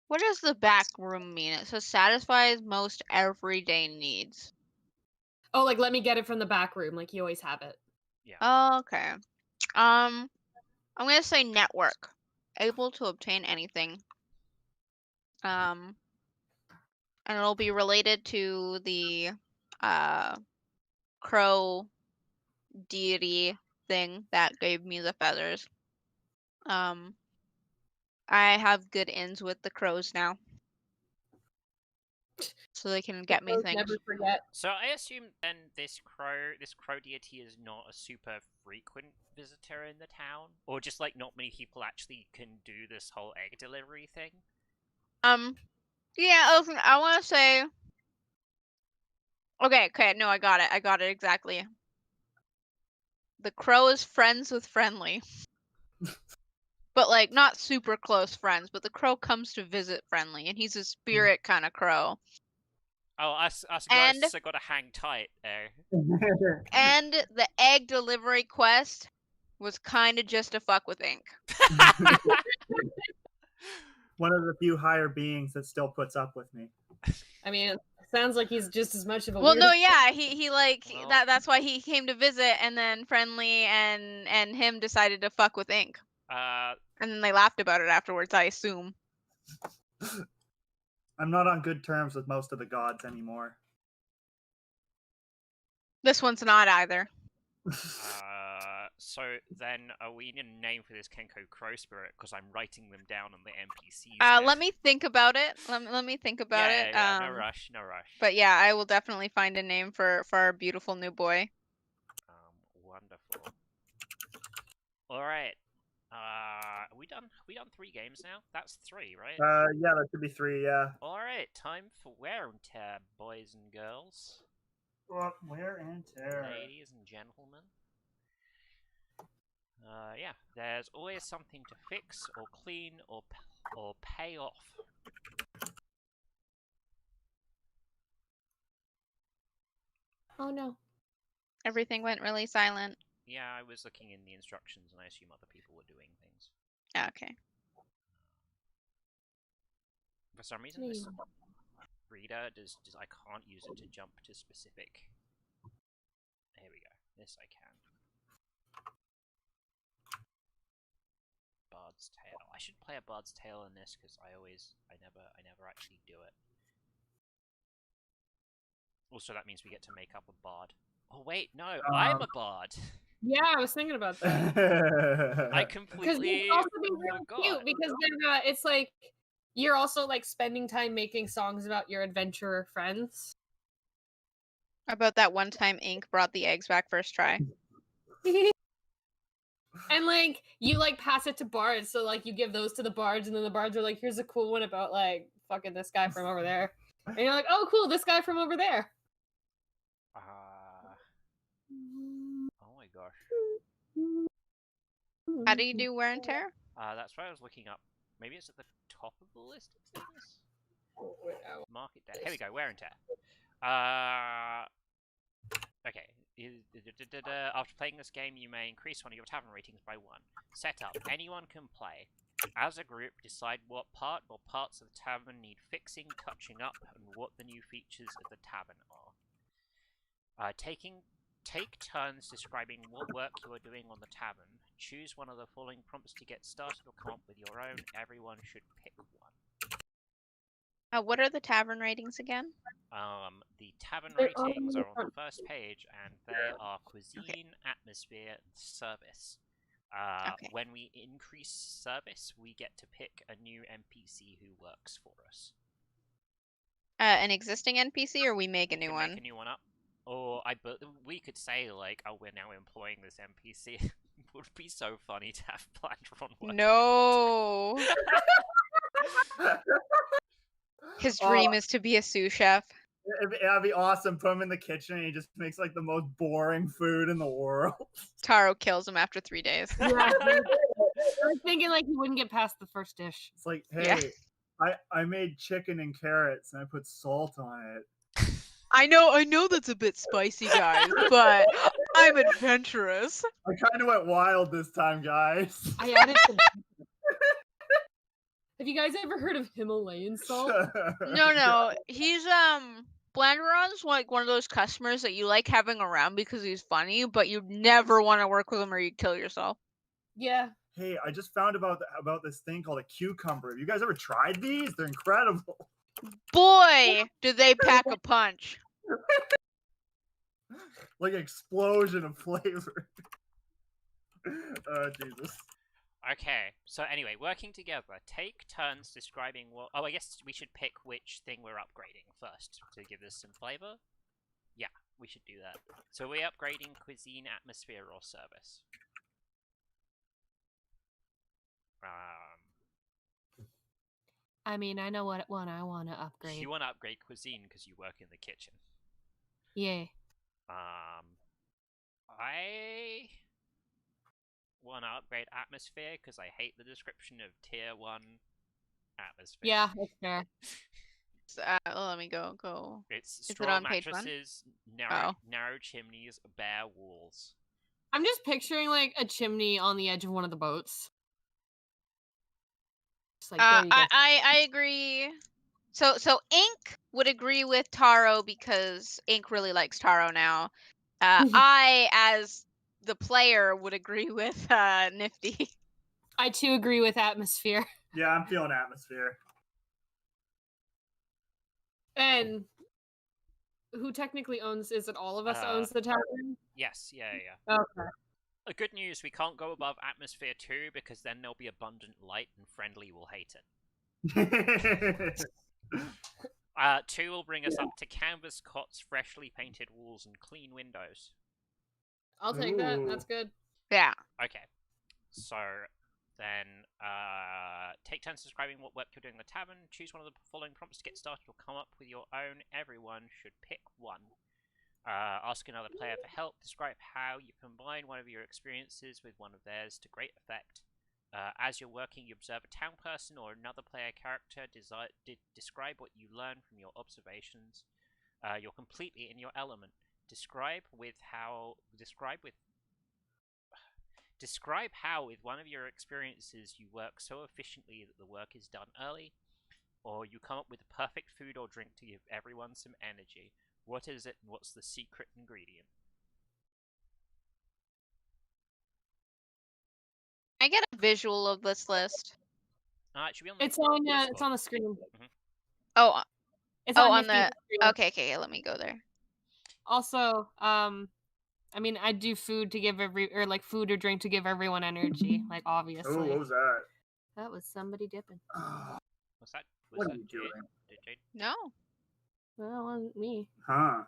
What does the back room mean? It says satisfies most everyday needs. Oh, like let me get it from the back room, like you always have it. Yeah. Oh, okay. I'm gonna say network. Able to obtain anything. And it'll be related to the crow deity thing that gave me the feathers. I have good ins with the crows now. So they can get me things. Never forget. So I assume then this crow deity is not a super frequent visitor in the town? Or just like not many people actually can do this whole egg delivery thing? Yeah, I wanna say Okay, no, I got it exactly. The crow is friends with Friendly. But like not super close friends, but the crow comes to visit Friendly, and he's a spirit kind of crow. Oh, us ghosts have got to hang tight, And the egg delivery quest was kind of just to fuck with Ink. One of the few higher beings that still puts up with me. I mean, it sounds like he's just as much of a. Well, no, yeah, he like that's why he came to visit, and then Friendly and him decided to fuck with Ink. And then they laughed about it afterwards, I assume. I'm not on good terms with most of the gods anymore. This one's not either. So then we need a name for this Kenko Crow Spirit, because I'm writing them down on the NPCs. Let me think about it. Let me think about it. Yeah, no rush. But yeah, I will definitely find a name for our beautiful new boy. Wonderful. All right. We done 3 games now? That's 3, right? Yeah, that should be 3, yeah. Alright, time for wear and tear, boys and girls. Wear and tear. Ladies and gentlemen. Yeah, there's always something to fix or clean or pay off. Oh no. Everything went really silent. Yeah, I was looking in the instructions and I assume other people were doing things. Okay. For some reason, this reader I can't use it to jump to specific. Here we go. This I can. Bard's Tale. I should play a Bard's Tale in this because I never actually do it. Also, that means we get to make up a bard. Oh wait, no, I'm a bard. Yeah, I was thinking about that. I completely because also be really cute because then it's like you're also like spending time making songs about your adventurer friends. About that one time Ink brought the eggs back first try. And like you like pass it to bards, so like you give those to the bards, and then the bards are like, "Here's a cool one about like fucking this guy from over there," and you're like, "Oh, cool, this guy from over there." Oh my gosh. How do you do wear and tear? That's what I was looking up. Maybe it's at the top of the list of things. Market day. Here we go. Wear and tear. Okay. After playing this game, you may increase one of your tavern ratings by 1. Setup. Anyone can play. As a group, decide what part or parts of the tavern need fixing, touching up, and what the new features of the tavern are. Take turns describing what work you are doing on the tavern. Choose one of the following prompts to get started or come up with your own. Everyone should pick one. What are the tavern ratings again? The tavern ratings are on the first page, and they are cuisine, atmosphere, and service. When we increase service, we get to pick a new NPC who works for us. An existing NPC, or we make a new one? Make a new one up. Or we could say like, oh, we're now employing this NPC. It would be so funny to have Blandron working. No. His dream is to be a sous chef. That'd be awesome. Put him in the kitchen and he just makes like the most boring food in the world. Taro kills him after 3 days. Yeah, I was thinking like he wouldn't get past the first dish. It's like, hey, I made chicken and carrots and I put salt on it. I know that's a bit spicy, guys, but I'm adventurous. I kind of went wild this time, guys. I added some... Have you guys ever heard of Himalayan salt? No. He's Blandron's like one of those customers that you like having around because he's funny, but you never want to work with him or you kill yourself. Yeah. Hey, I just found about this thing called a cucumber. Have you guys ever tried these? They're incredible. Boy, do they pack a punch. Like an explosion of flavor. Oh, Jesus. Okay, so anyway, working together. Take turns describing what... Oh, I guess we should pick which thing we're upgrading first to give us some flavor. Yeah, we should do that. So we're upgrading cuisine, atmosphere, or service. I mean, I know what one I want to upgrade. You want to upgrade cuisine because you work in the kitchen. Yeah. I want to upgrade atmosphere because I hate the description of tier 1 atmosphere. Yeah, that's fair. Let me go. It's Is straw it on page mattresses, 1? narrow chimneys, bare walls. I'm just picturing like a chimney on the edge of one of the boats. Like, I agree. So Ink would agree with Taro because Ink really likes Taro now. I, as the player, would agree with Nifty. I too agree with atmosphere. Yeah, I'm feeling atmosphere. And who technically owns? Is it all of us owns the tavern? Yes, yeah. Okay. Good news, we can't go above atmosphere 2 because then there'll be abundant light and friendly will hate it. 2 will bring us up to canvas cots, freshly painted walls, and clean windows. I'll take that. That's good. Yeah. Okay. So then take turns describing what work you're doing in the tavern. Choose one of the following prompts to get started or come up with your own. Everyone should pick one. Ask another player for help. Describe how you combine one of your experiences with one of theirs to great effect. As you're working, you observe a town person or another player character. Describe what you learn from your observations. You're completely in your element. Describe how with one of your experiences you work so efficiently that the work is done early, or you come up with the perfect food or drink to give everyone some energy. What is it, and what's the secret ingredient? I get a visual of this list. It should be on It's on the screen. Mm-hmm. Oh, it's on the screen. Okay, let me go there. Also, I mean, I do food to give food or drink to give everyone energy, like obviously. Oh, what was that? That was somebody dipping. What's that? What are you doing? No. Well, it wasn't me. Huh.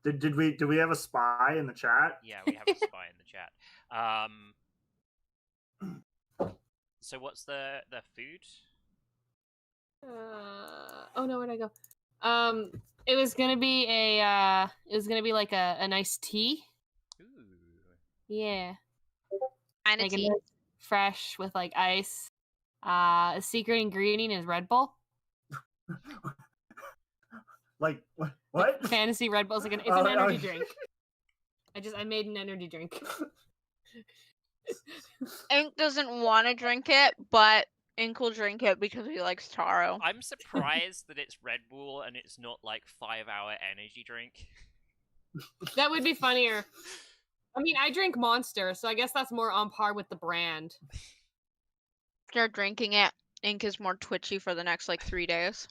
Did we have a spy in the chat? Yeah, we have a spy in the chat. So what's the food? Oh no, where'd I go? It was gonna be like a nice tea. Ooh. Yeah. Kind of tea. Fresh with like ice. A secret ingredient is Red Bull. Like what? Fantasy Red Bull is like it's an energy drink. I made an energy drink. Ink doesn't want to drink it, but Ink will drink it because he likes taro. I'm surprised that it's Red Bull and it's not like 5-hour energy drink. That would be funnier. I mean, I drink Monster, so I guess that's more on par with the brand. After drinking it, Ink is more twitchy for the next 3 days.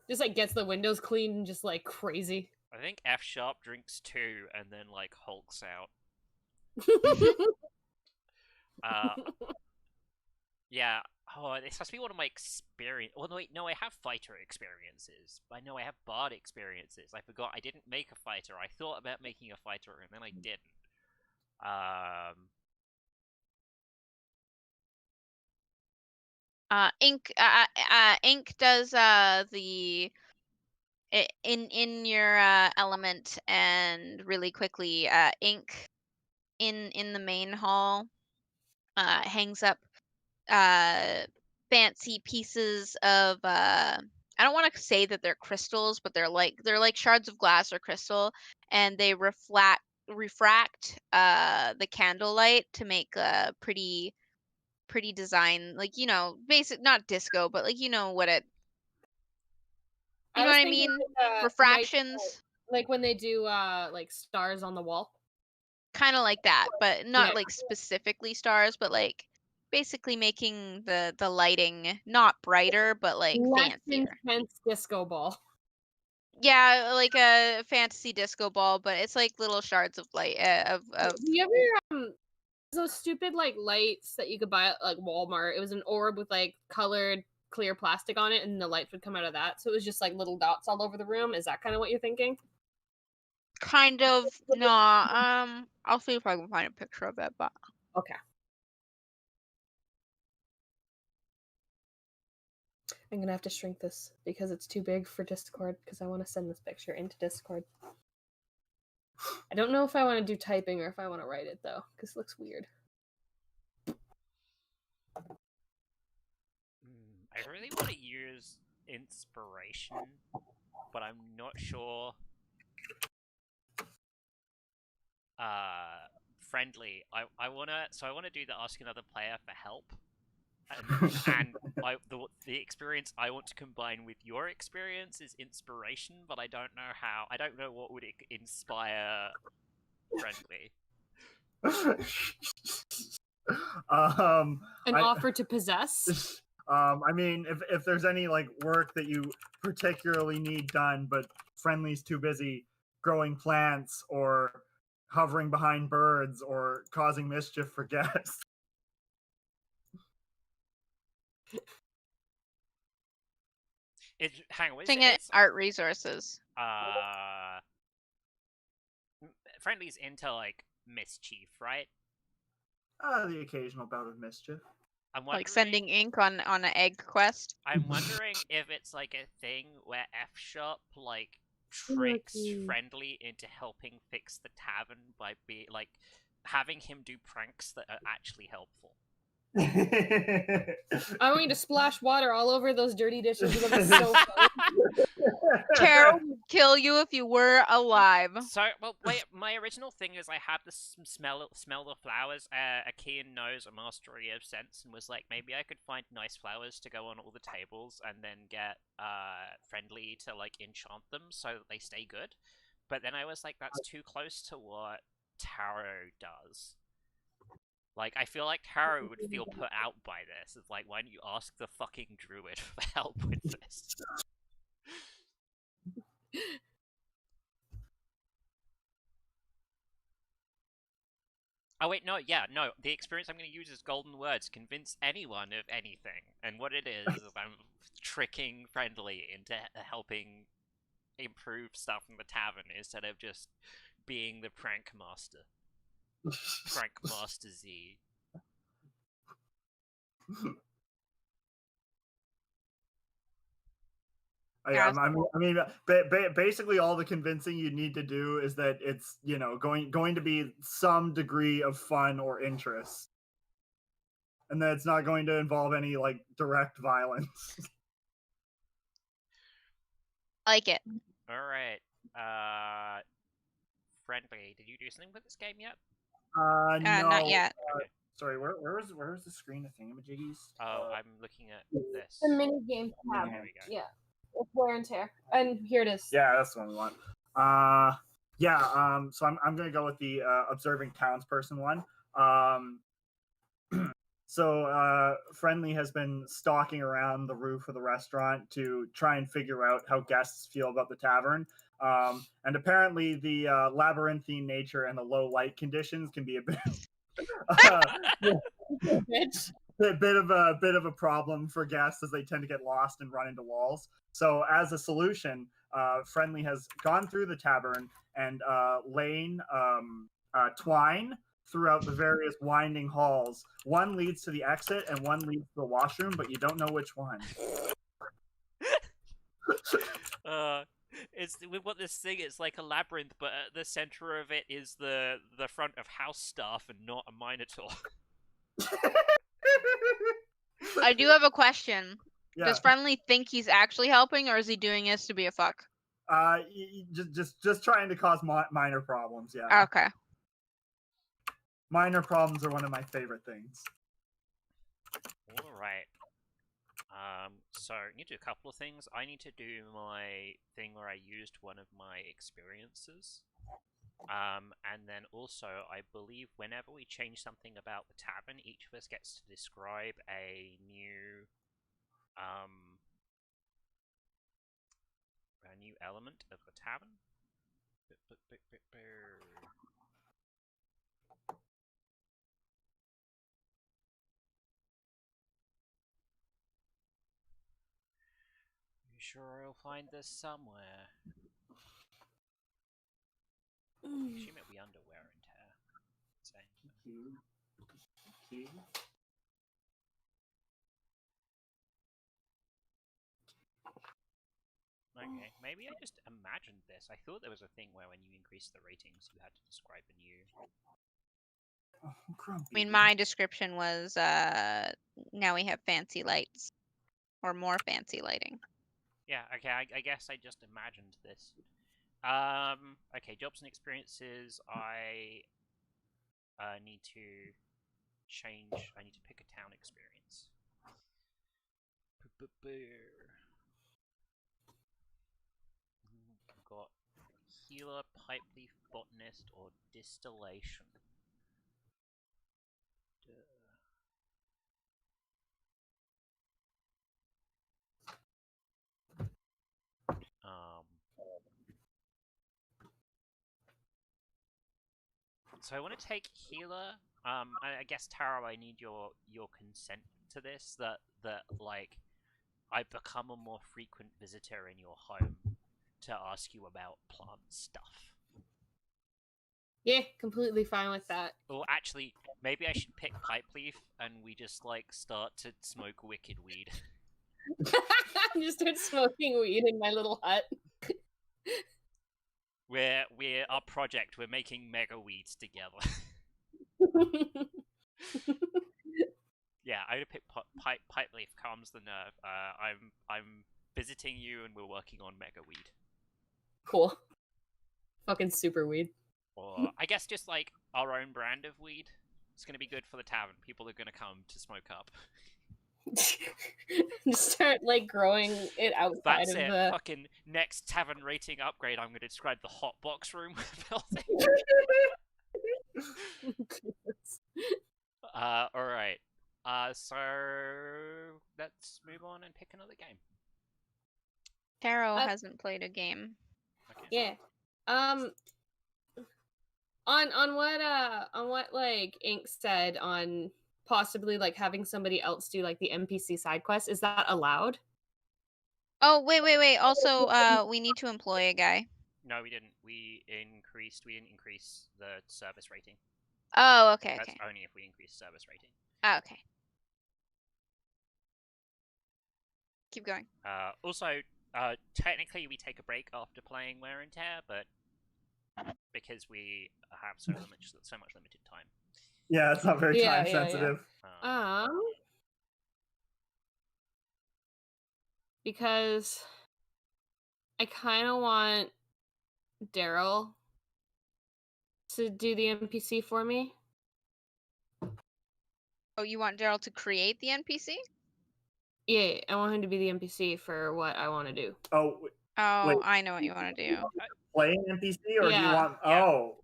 Just gets the windows cleaned and just crazy. I think F Sharp drinks 2 and then hulks out. Yeah. Oh, this must be one of my experience. Well, no, I have fighter experiences. I know I have bard experiences. I forgot I didn't make a fighter. I thought about making a fighter and then I didn't. Ink does the in your element, and really quickly, Ink in the main hall hangs up fancy pieces of I don't want to say that they're crystals, but they're like shards of glass or crystal, and they refract the candlelight to make a pretty design, basic, not disco, but what it, you know what I mean? Refractions. Like when they do stars on the wall. Kind of like that, but not specifically stars, but basically making the lighting not brighter, but fancier. Intense disco ball. Yeah, like a fantasy disco ball, but it's little shards of light of. Do you ever those stupid lights that you could buy at Walmart? It was an orb with colored clear plastic on it, and the lights would come out of that. So it was just little dots all over the room. Is that kind of what you're thinking? Kind of. No. I'll see if I can find a picture of it, but okay. I'm gonna have to shrink this because it's too big for Discord, because I want to send this picture into Discord. I don't know if I want to do typing or if I want to write it though, because it looks weird. I really want to use inspiration, but I'm not sure. Friendly. I wanna do the ask another player for help, and the experience I want to combine with your experience is inspiration, but I don't know how. I don't know what would inspire friendly. An offer to possess. I mean, if there's any work that you particularly need done, but friendly's too busy growing plants or hovering behind birds or causing mischief for guests. Hang on, it's art resources. Friendly's into mischief, right? The occasional bout of mischief. I'm sending Ink on an egg quest. I'm wondering if it's a thing where F Sharp tricks Friendly into helping fix the tavern by having him do pranks that are actually helpful. I want you to splash water all over those dirty dishes. It looks so funny. Taro would kill you if you were alive. So, well, wait. My original thing is I had to smell the flowers. Akian knows a mastery of scents, and was like, maybe I could find nice flowers to go on all the tables, and then get Friendly to like enchant them so that they stay good. But then I was like, that's too close to what Taro does. Like, I feel like Taro would feel put out by this. It's like, why don't you ask the fucking druid for help with this? Oh wait, no, yeah, no. The experience I'm going to use is golden words. Convince anyone of anything. And what it is I'm tricking Friendly into helping improve stuff in the tavern instead of just being the prank master. Prank Master Z. Yeah, I mean, basically all the convincing you need to do is that it's, you know, going to be some degree of fun or interest, and that it's not going to involve any like direct violence. Like it. All right. Friendly, did you do something with this game yet? No, not yet. Okay. Sorry, where was the screen of thingamajiggies? Oh, I'm looking at this. The mini game tab. There we go. Yeah. With wear and tear. And here it is. Yeah, that's the one we want. So I'm gonna go with the observing townsperson one. So Friendly has been stalking around the roof of the restaurant to try and figure out how guests feel about the tavern. And apparently the labyrinthine nature and the low light conditions can be a bit bit of a problem for guests, as they tend to get lost and run into walls. So as a solution, Friendly has gone through the tavern and laying twine throughout the various winding halls. One leads to the exit and one leads to the washroom, but you don't know which one. It's with what this thing is like a labyrinth, but at the center of it is the front of house staff and not a minotaur. I do have a question. Yeah. Does Friendly think he's actually helping, or is he doing this to be a fuck? Just trying to cause minor problems. Yeah. Okay. Minor problems are one of my favorite things. All right. So I need to do a couple of things. I need to do my thing where I used one of my experiences. And then also, I believe whenever we change something about the tavern, each of us gets to describe a new element of the tavern. You sure I'll find this somewhere? I assume it'll be under wear and tear. Okay, maybe I just imagined this. I thought there was a thing where when you increase the ratings, you had to describe a new... I mean, my description was, now we have fancy lights. Or more fancy lighting. Yeah, okay, I guess I just imagined this. Okay, jobs and experiences, I need to change, I need to pick a town experience. I've got healer, pipe leaf, botanist, or distillation. So I want to take healer. I guess Taro, I need your consent to this. That like, I become a more frequent visitor in your home to ask you about plant stuff. Yeah, completely fine with that. Or actually, maybe I should pick pipe leaf and we just like start to smoke wicked weed. I just start smoking weed in my little hut. We're our project. We're making mega weeds together. Yeah, I would pick pipe leaf. Calms the nerve. I'm visiting you, and we're working on mega weed. Cool. Fucking super weed. Or I guess just like our own brand of weed. It's gonna be good for the tavern. People are gonna come to smoke up. Just start like growing it outside That's of it. the Fucking next tavern rating upgrade. I'm gonna describe the hot box room we're building. All right. So let's move on and pick another game. Taro hasn't played a game. Okay. Yeah. On what like Ink said on possibly like having somebody else do like the Mpc side quest, is that allowed? Oh, wait. Also, we need to employ a guy. No, we didn't. We didn't increase the service rating. Oh, okay. That's only if we increase service rating. Oh, okay. Keep going. Also, technically we take a break after playing Wear and Tear, but because we have so much limited time. Yeah, it's not very time sensitive. Because I kind of want Daryl to do the NPC for me. Oh, you want Daryl to create the NPC? Yeah, I want him to be the NPC for what I want to do. Oh, wait. I know what you want to do. Play an NPC, or do you want? Yeah. Oh,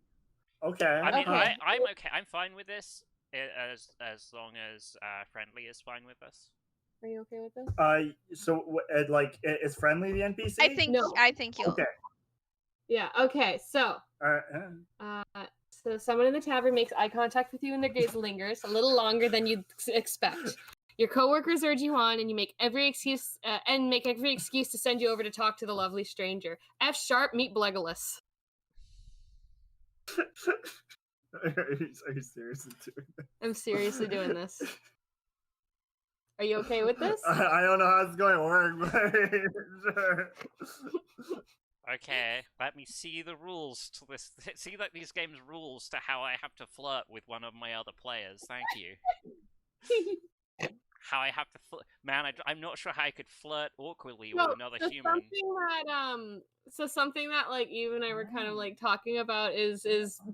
okay. I mean, Okay. I'm okay. I'm fine with this, as long as Friendly is fine with us. Are you okay with this? So like, is Friendly the NPC? I think you'll. Okay. Yeah. Okay. So. So someone in the tavern makes eye contact with you, and their gaze lingers a little longer than you'd expect. Your coworkers urge you on, and you make every excuse to send you over to talk to the lovely stranger. F sharp, meet Blegolas. Are you seriously doing this? I'm seriously doing this. Are you okay with this? I don't know how it's going to work, but sure. Okay, let me see the rules to this. See like these games' rules to how I have to flirt with one of my other players. Thank you. How I have to man, I'm not sure how I could flirt awkwardly with another human. Something that like you and I were kind of like talking about is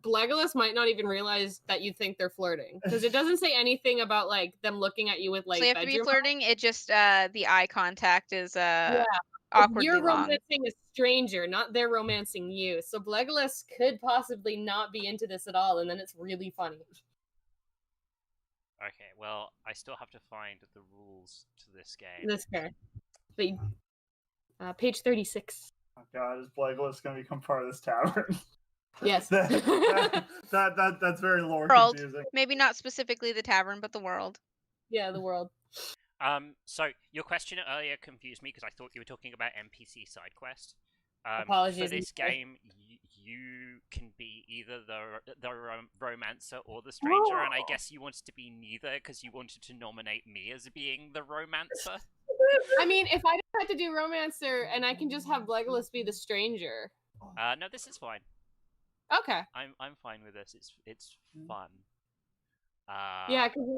Blegolas might not even realize that you think they're flirting, because it doesn't say anything about like them looking at you with like. So you have to be flirting. It just the eye contact is awkwardly You're long. romancing a stranger, not they're romancing you. So Blegolas could possibly not be into this at all, and then it's really funny. Okay, well, I still have to find the rules to this game. This guy. But, page 36. Oh god, is Blegolas going to become part of this tavern? Yes. That's very lore confusing. Maybe not specifically the tavern, but the world. Yeah, the world. So your question earlier confused me because I thought you were talking about Mpc Side Quest. Apologies. For this game, you can be either the romancer or the stranger, and I guess you wanted to be neither because you wanted to nominate me as being the romancer. I mean, if I don't have to do romancer and I can just have Blegolas be the stranger. No, this is fine. Okay. I'm fine with this. It's fun. Yeah, because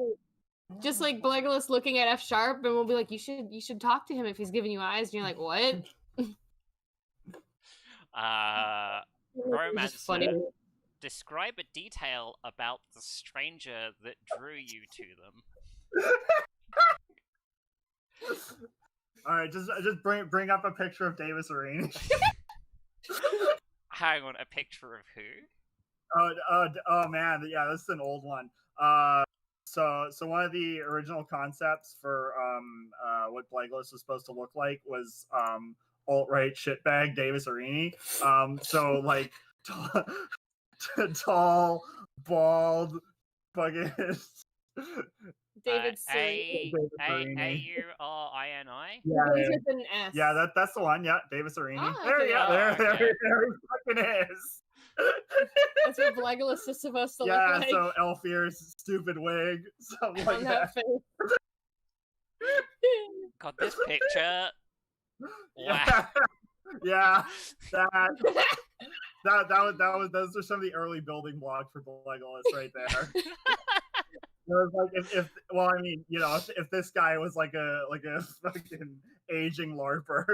just like Blegolas looking at F sharp, and we'll be like, you should talk to him if he's giving you eyes, and you're like, what? Romancer, describe a detail about the stranger that drew you to them. All right, just bring up a picture of Davis Arini. Hang on, a picture of who? Oh man, yeah, this is an old one. So one of the original concepts for what Blegolas was supposed to look like was alt-right shitbag Davis Arini. So like tall, bald, buggish. David A-U-R-I-N-I? Yeah, with an S. Yeah, that's the one. Yeah, Davis Arini. Oh, there he fucking is. That's what Blegolas is supposed to look like. Yeah, so Elfier's stupid wig, something like that. God, this picture. Yeah. Wow. Yeah, that. those are some of the early building blocks for Legolas right there. It was like if this guy was like a fucking aging LARPer.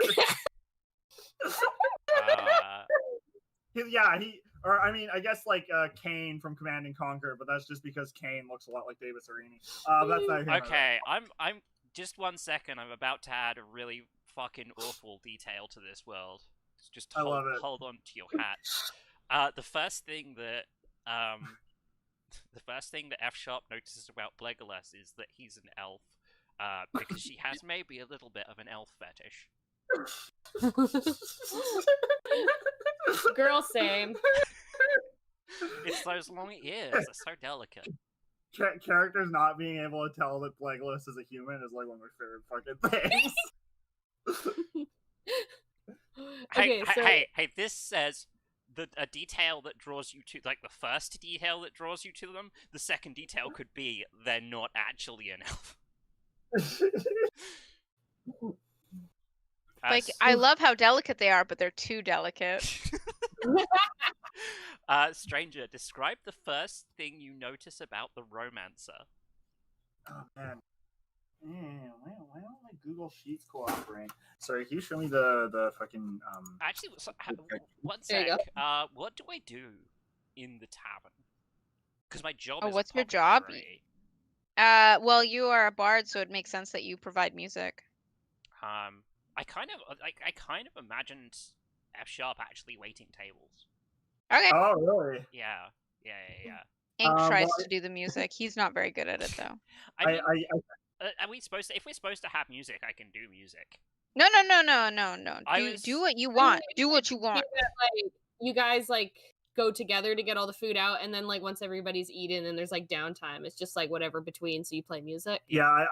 I guess like Kane from Command and Conquer, but that's just because Kane looks a lot like David Serini. That's not okay. I'm just 1 second. I'm about to add a really fucking awful detail to this world. Just hold on to your hat. The first thing that F Sharp notices about Legolas is that he's an elf, because she has maybe a little bit of an elf fetish. Girl, same. It's those long ears. They're so delicate. Characters not being able to tell that Legolas is a human is like one of my favorite fucking things. Hey, this says a detail that draws you to, like, the first detail that draws you to them, the second detail could be they're not actually an elf. I love how delicate they are, but they're too delicate. Stranger, describe the first thing you notice about the romancer. Oh, man. Why don't my Google Sheets cooperate? Sorry, can you show me the fucking Actually, one sec. What do I do in the tavern? Because my job is what's your job? Well, you are a bard, so it makes sense that you provide music. I kind of imagined F Sharp actually waiting tables. Okay. Oh, really? Yeah. Ink tries to do the music. He's not very good at it, though. Are we supposed to? If we're supposed to have music, I can do music. No. Do what you want. Do what you want. Like, you guys like go together to get all the food out, and then like once everybody's eaten and there's like downtime, it's just like whatever between. So you play music. Yeah,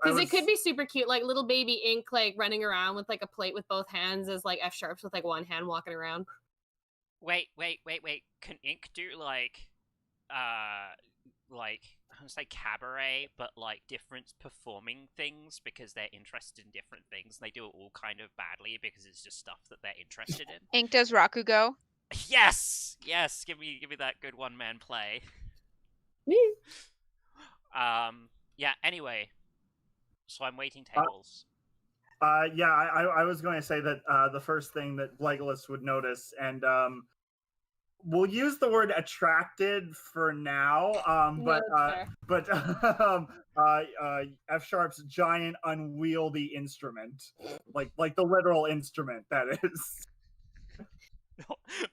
because it could be super cute, like little baby Ink like running around with like a plate with both hands, as like F Sharps with like one hand walking around. Wait. Can Ink do like I don't say cabaret, but like different performing things because they're interested in different things. And they do it all kind of badly because it's just stuff that they're interested in. Ink does Rakugo. Yes. Give me that good one man play. Yeah. Anyway, so I'm waiting tables. I was going to say that the first thing that Legolas would notice, and we'll use the word attracted for now, but F Sharp's giant unwieldy instrument, like the literal instrument that is.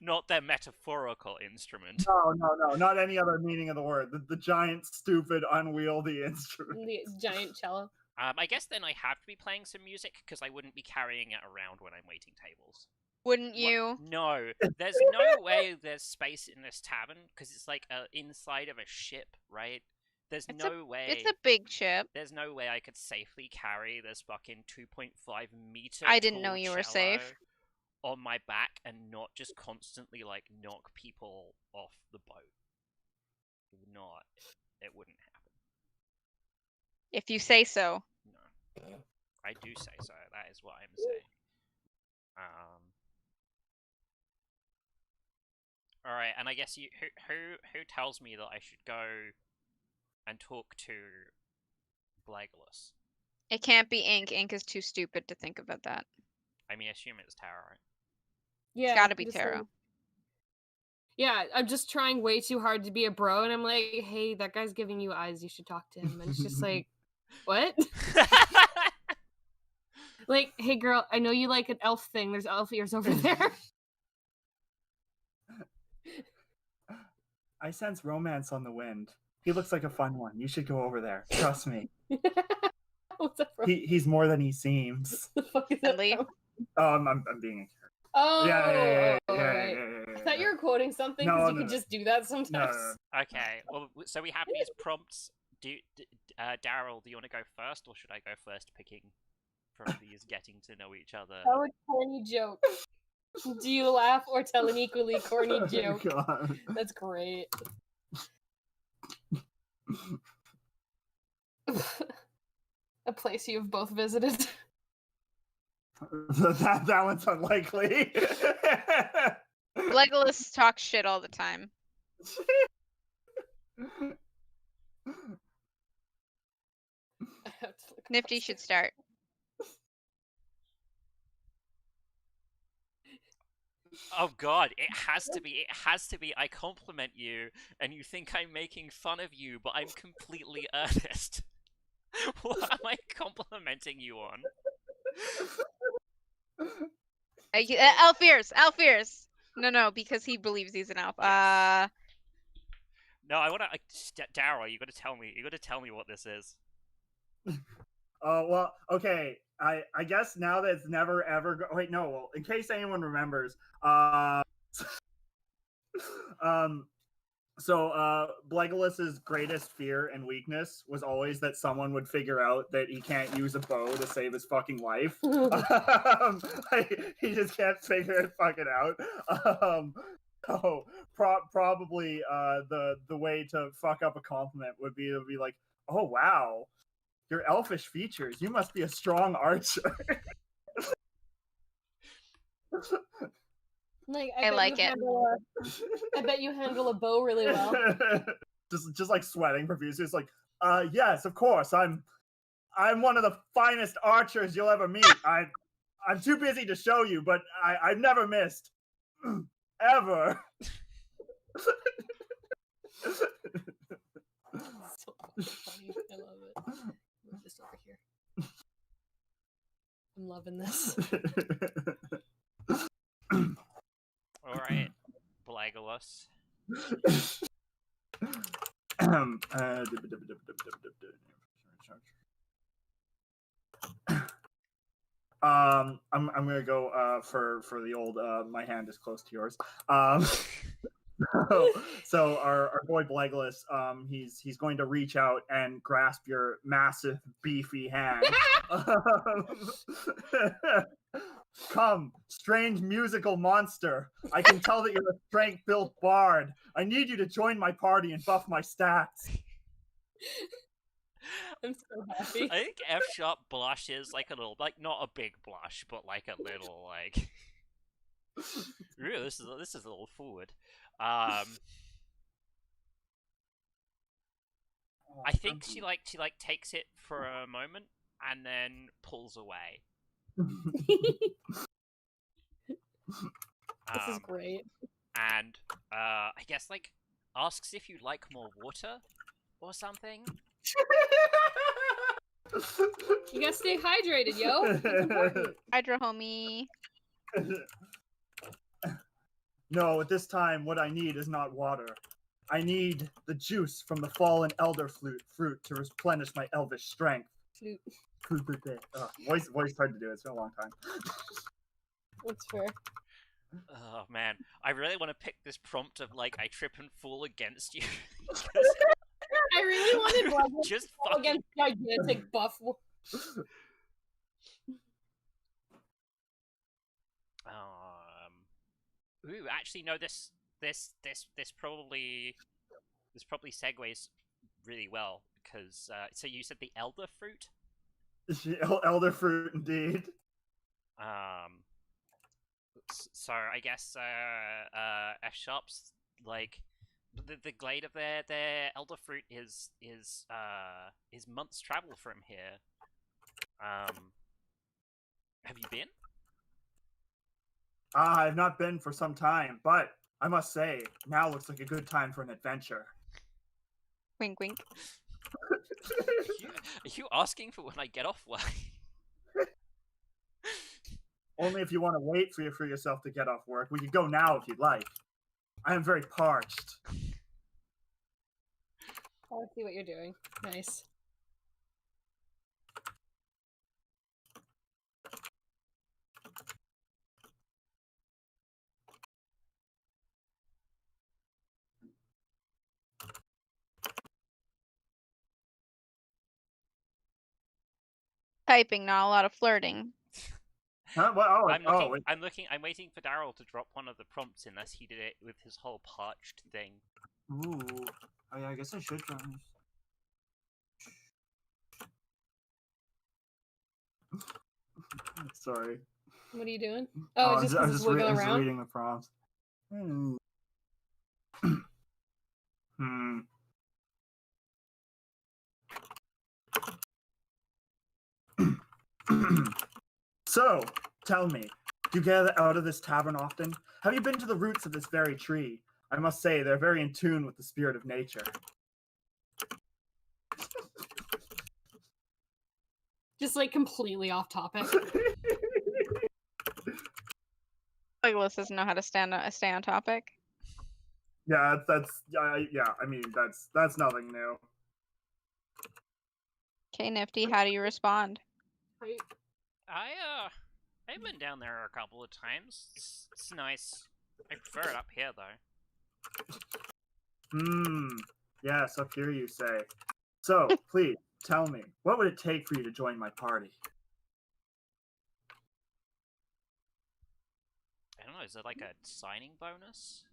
Not their metaphorical instrument. No, not any other meaning of the word. The giant, stupid, unwieldy instrument. The giant cello. I guess then I have to be playing some music because I wouldn't be carrying it around when I'm waiting tables. Wouldn't you? No, there's no way there's space in this tavern because it's like inside of a ship, right? There's no way. It's a big ship. There's no way I could safely carry this fucking 2.5 meter. I didn't know you were safe. On my back and not just constantly like knock people off the boat. It wouldn't happen. If you say so. No, I do say so. That is what I'm saying. All right, and I guess who tells me that I should go and talk to Legolas? It can't be Ink. Ink is too stupid to think about that. I mean, I assume it's Taro, right? Yeah, it's gotta be Taro. Yeah, I'm just trying way too hard to be a bro, and I'm like, hey, that guy's giving you eyes. You should talk to him. And it's just like, what? Like, hey, girl, I know you like an elf thing. There's elf ears over there. I sense romance on the wind. He looks like a fun one. You should go over there. Trust me. What's up, bro? He's more than he seems. The fuck is that? I'm being a character. Oh, yeah. I thought you were quoting something because you could just do that sometimes. No. Okay, well, so we have these prompts. Daryl, do you want to go first, or should I go first picking from these getting to know each other? Tell a corny joke. Do you laugh or tell an equally corny joke? God. That's great. A place you have both visited. that one's unlikely. Legolas talks shit all the time. Nifty should start. Oh god, it has to be. I compliment you, and you think I'm making fun of you, but I'm completely earnest. What am I complimenting you on? Alfears. No, because he believes he's an elf. Yes. No, I want to. Daryl, you got to tell me. You got to tell me what this is. Well, okay. I guess now that it's never ever. Wait, no. Well, in case anyone remembers, so Legolas's greatest fear and weakness was always that someone would figure out that he can't use a bow to save his fucking life. He just can't figure it fucking out. So probably the way to fuck up a compliment would be to be like, oh wow, your elfish features. You must be a strong archer. Like, I like it. I bet you handle a bow really well. just like sweating profusely. It's like, yes, of course. I'm one of the finest archers you'll ever meet. I'm too busy to show you, but I've never missed. Ever. So funny. I love it. Move this over here. I'm loving this. Alright, Legolas. I'm gonna go for the old my hand is close to yours. So our boy Legolas, he's going to reach out and grasp your massive beefy hand. Come, strange musical monster. I can tell that you're a strength-built bard. I need you to join my party and buff my stats. I'm so happy. I think F Sharp blushes like a little, like not a big blush, but like a little like. Ooh, this is a little forward. I think she takes it for a moment and then pulls away. This is great. And I guess like asks if you'd like more water or something. You gotta stay hydrated, yo. It's important. Hydra homie. No, at this time, what I need is not water. I need the juice from the fallen elder fruit to replenish my elvish strength. Voice hard to do. It's been a long time. That's fair. Oh man, I really want to pick this prompt of like I trip and fall against you. I really wanted one just fall against gigantic buff. Ooh, actually, no. This probably segues really well because so you said the elder fruit. Elder fruit, indeed. So I guess F Sharp's like the glade of their elder fruit is months travel from here. Have you been? I've not been for some time, but I must say, now looks like a good time for an adventure. Wink, wink. Are you asking for when I get off work? Only if you want to wait for yourself to get off work. We could go now if you'd like. I am very parched. I see what you're doing. Nice. Typing, not a lot of flirting. Huh? Well, I'm waiting for Daryl to drop one of the prompts unless he did it with his whole parched thing. Ooh. Oh, yeah, I guess I should try this. Sorry. What are you doing? Oh, I was just wiggling reading around? the prompts. Hmm. Hmm. So, tell me, do you get out of this tavern often? Have you been to the roots of this very tree? I must say, they're very in tune with the spirit of nature. Just like completely off topic. Legolas doesn't know how to stay on topic. Yeah, I mean, that's nothing new. Okay, Nifty, how do you respond? I've been down there a couple of times. It's nice. I prefer it up here, though. Yes, up here you say. So, please, tell me, what would it take for you to join my party? I don't know, is it like a signing bonus?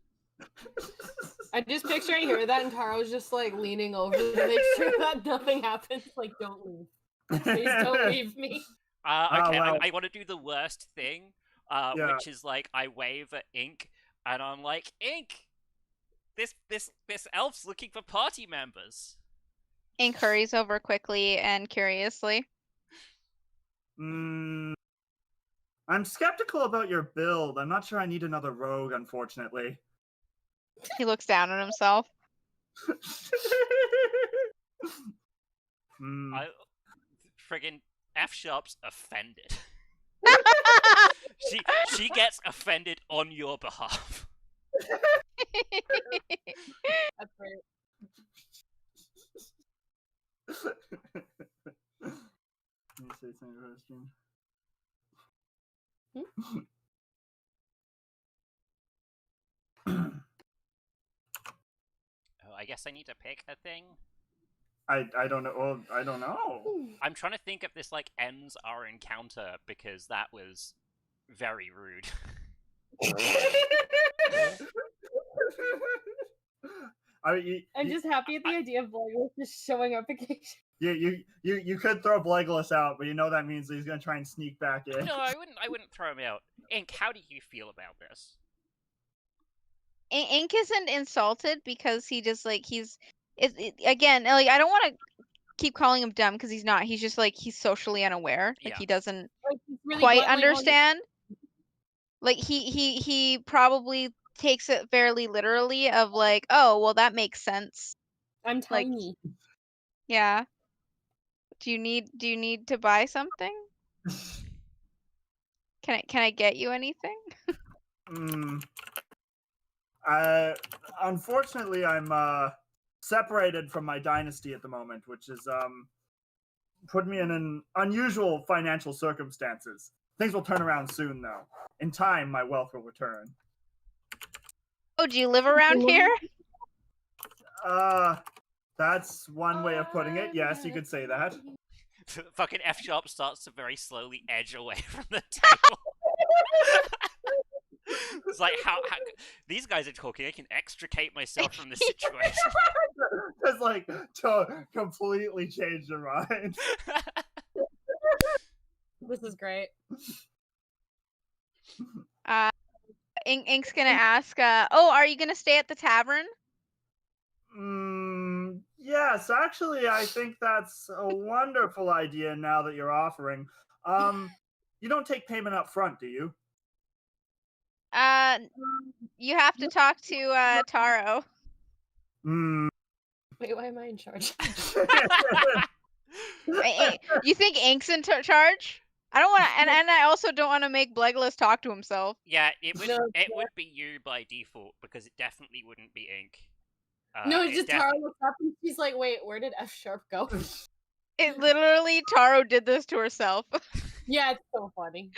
I just picture I hear that and Taro's just like leaning over to make sure that nothing happens. Like, don't leave. Please don't leave me. Okay, well. I want to do the worst thing, which is like I wave at Ink, and I'm like, Ink, this elf's looking for party members. Ink hurries over quickly and curiously. I'm skeptical about your build. I'm not sure I need another rogue, unfortunately. He looks down on himself. Friggin' F-Sharp's offended. she gets offended on your behalf. That's right. Can you say something about stream? Oh, I guess I need to pick a thing. I don't know. Well, I don't know. I'm trying to think if this like ends our encounter because that was very rude. I'm just happy at the idea of Legolas just showing up occasionally. You could throw Legolas out, but you know that means he's gonna try and sneak back in. No, I wouldn't throw him out. Ink, how do you feel about this? Ink isn't insulted because he just like again, like I don't want to keep calling him dumb because he's not. He's just like he's socially unaware. Like he doesn't really quite understand. Like he probably takes it fairly literally of like, oh well, that makes sense. I'm tiny. Like, yeah. Do you need to buy something? Can I get you anything? Unfortunately, I'm separated from my dynasty at the moment, which is put me in an unusual financial circumstances. Things will turn around soon, though. In time, my wealth will return. Oh, do you live around here? That's one way of putting it. Yes, you could say that. Fucking F-Sharp starts to very slowly edge away from the table. It's like, how these guys are talking, I can extricate myself from the situation. Just like to completely change your mind. This is great. Ink's gonna ask, oh, are you gonna stay at the tavern? Yes, actually, I think that's a wonderful idea now that you're offering. You don't take payment up front, do you? You have to talk to Taro. Wait, why am I in charge? You think Ink's in charge? I don't want to, and I also don't want to make Legolas talk to himself. Yeah, it would be you by default because it definitely wouldn't be Ink. No, it's just Taro looks up and she's like, "Wait, where did F-Sharp go?" It literally Taro did this to herself. Yeah, it's so funny.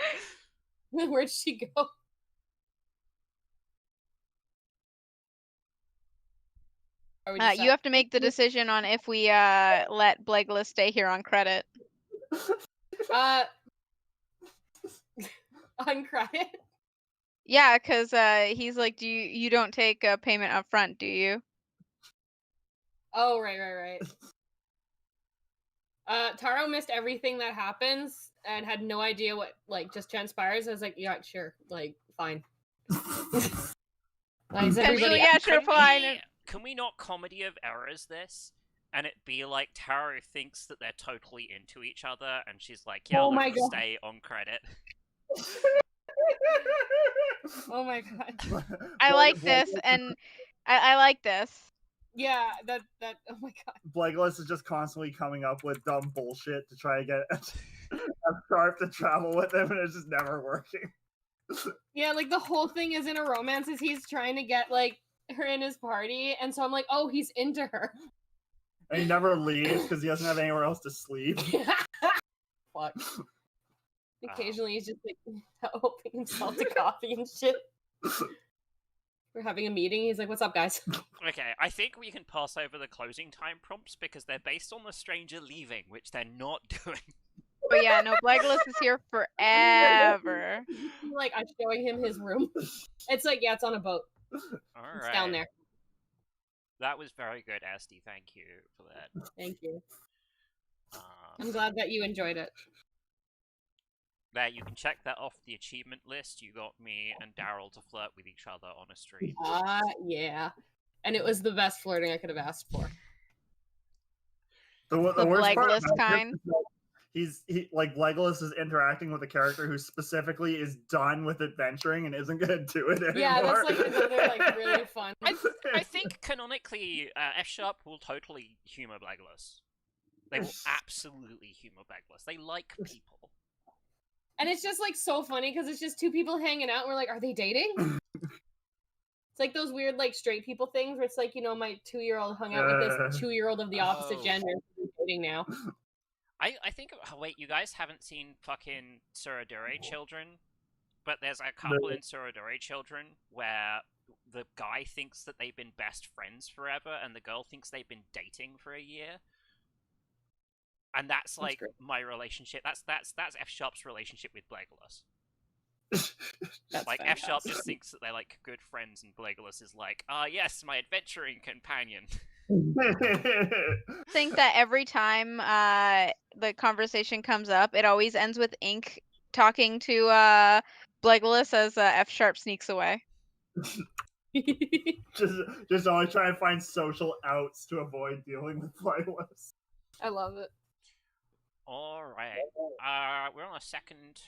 Where'd she go? You have to make the decision on if we let Legolas stay here on credit. On credit? Yeah, because he's like, you don't take a payment up front, do you? Oh, right. Taro missed everything that happens and had no idea what like just transpires. I was like, yeah, sure, like fine. Why is everybody? Yeah, sure, fine. Can we not comedy of errors this? And it be like Taro thinks that they're totally into each other, and she's like, "Yeah, let's stay on credit." Oh my god! I like this, and I like this. Yeah, that. Oh my god! Legolas is just constantly coming up with dumb bullshit to try to get F-Sharp to travel with him, and it's just never working. Yeah, like the whole thing is in a romance is he's trying to get like her in his party, and so I'm like, oh, he's into her. And he never leaves because he doesn't have anywhere else to sleep. Fuck. Occasionally he's just like helping himself to coffee and shit. We're having a meeting. He's like, "What's up, guys?" Okay, I think we can pass over the closing time prompts because they're based on the stranger leaving, which they're not doing. Oh yeah, no, Legolas is here forever. Like, I'm showing him his room. It's like, yeah, it's on a boat. Alright. It's down there. That was very good, Asti. Thank you for that. Thank you. I'm glad that you enjoyed it. There, you can check that off the achievement list. You got me and Daryl to flirt with each other on a stream. Yeah. And it was the best flirting I could have asked for. The worst Legolas part kind. He like Legolas is interacting with a character who specifically is done with adventuring and isn't gonna do it anymore. Yeah, that's like another like really fun. I think canonically, F-Sharp will totally humor Legolas. They will absolutely humor Legolas. They like people. And it's just like so funny because it's just two people hanging out. And we're like, are they dating? It's like those weird like straight people things where it's like, you know, my 2-year-old hung out with this 2-year-old of the opposite gender. Dating now. I think. Oh, wait, you guys haven't seen fucking Suradure Children, but there's a couple in Suradure Children where the guy thinks that they've been best friends forever, and the girl thinks they've been dating for a year. And that's like my relationship. That's F-Sharp's relationship with Legolas. Like F-Sharp just thinks that they're like good friends, and Legolas is like, yes, my adventuring companion. Think that every time the conversation comes up, it always ends with Ink talking to Legolas as F-Sharp sneaks away. just always try and find social outs to avoid dealing with Legolas. I love it. All right. We're on a second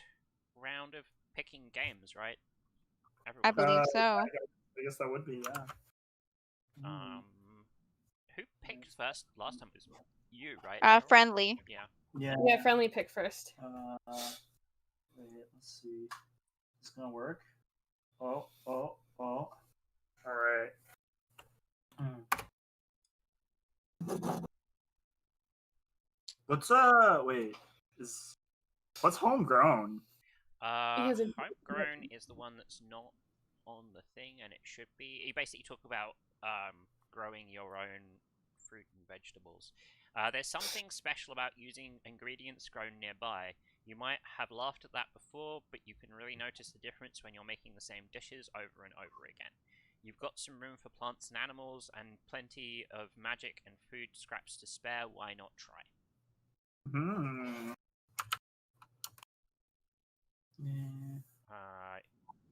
round of picking games, right? Everyone. I believe so. I guess that would be, yeah. Who picked first? Last time it was you, right? Friendly. Yeah, Friendly picked first. Wait, let's see. It's gonna work. Oh. All right. What's what's homegrown? Homegrown is the one that's not on the thing, and it should be. You basically talk about growing your own fruit and vegetables. There's something special about using ingredients grown nearby. You might have laughed at that before, but you can really notice the difference when you're making the same dishes over and over again. You've got some room for plants and animals, and plenty of magic and food scraps to spare. Why not try?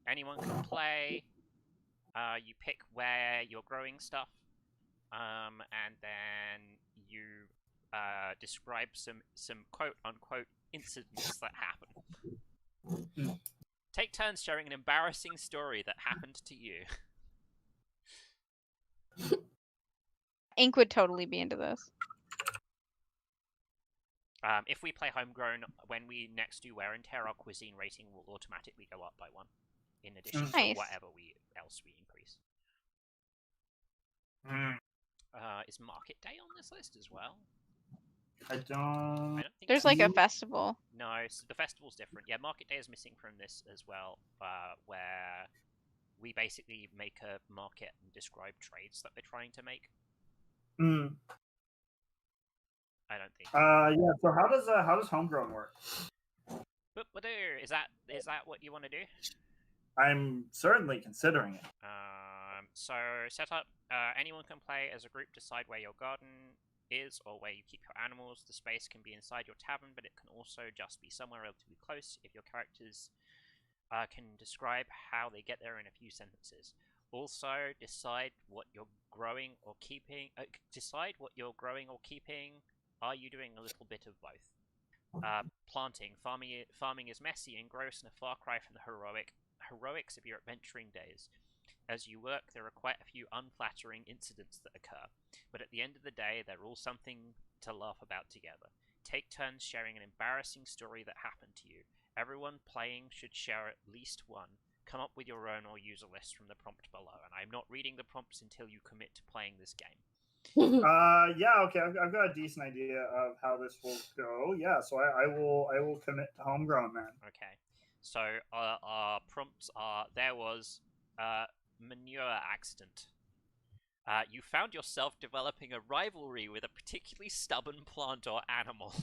Anyone can play. You pick where you're growing stuff, and then you describe some quote-unquote incidents that happen. Take turns sharing an embarrassing story that happened to you. Ink would totally be into this. If we play Homegrown, when we next do Wear and Tear, our cuisine rating will automatically go up by 1, in addition to whatever else we increase. Is Market Day on this list as well? I don't think there's like a festival. No, so the festival's different. Yeah, Market Day is missing from this as well, where we basically make a market and describe trades that we're trying to make. I don't think. Yeah. So how does Homegrown work? But is that what you want to do? I'm certainly considering it. So set up. Anyone can play as a group. Decide where your garden is or where you keep your animals. The space can be inside your tavern, but it can also just be somewhere relatively close if your characters can describe how they get there in a few sentences. also decide what you're growing or keeping. Decide what you're growing or keeping. Are you doing a little bit of both? Planting, farming is messy and gross and a far cry from the heroics of your adventuring days. As you work, there are quite a few unflattering incidents that occur, but at the end of the day, they're all something to laugh about together. Take turns sharing an embarrassing story that happened to you. Everyone playing should share at least one. Come up with your own or use a list from the prompt below, and I'm not reading the prompts until you commit to playing this game. Yeah, okay, I've got a decent idea of how this will go. Yeah, so I will commit to homegrown then. Okay, so our prompts are: there was manure accident. You found yourself developing a rivalry with a particularly stubborn plant or animal.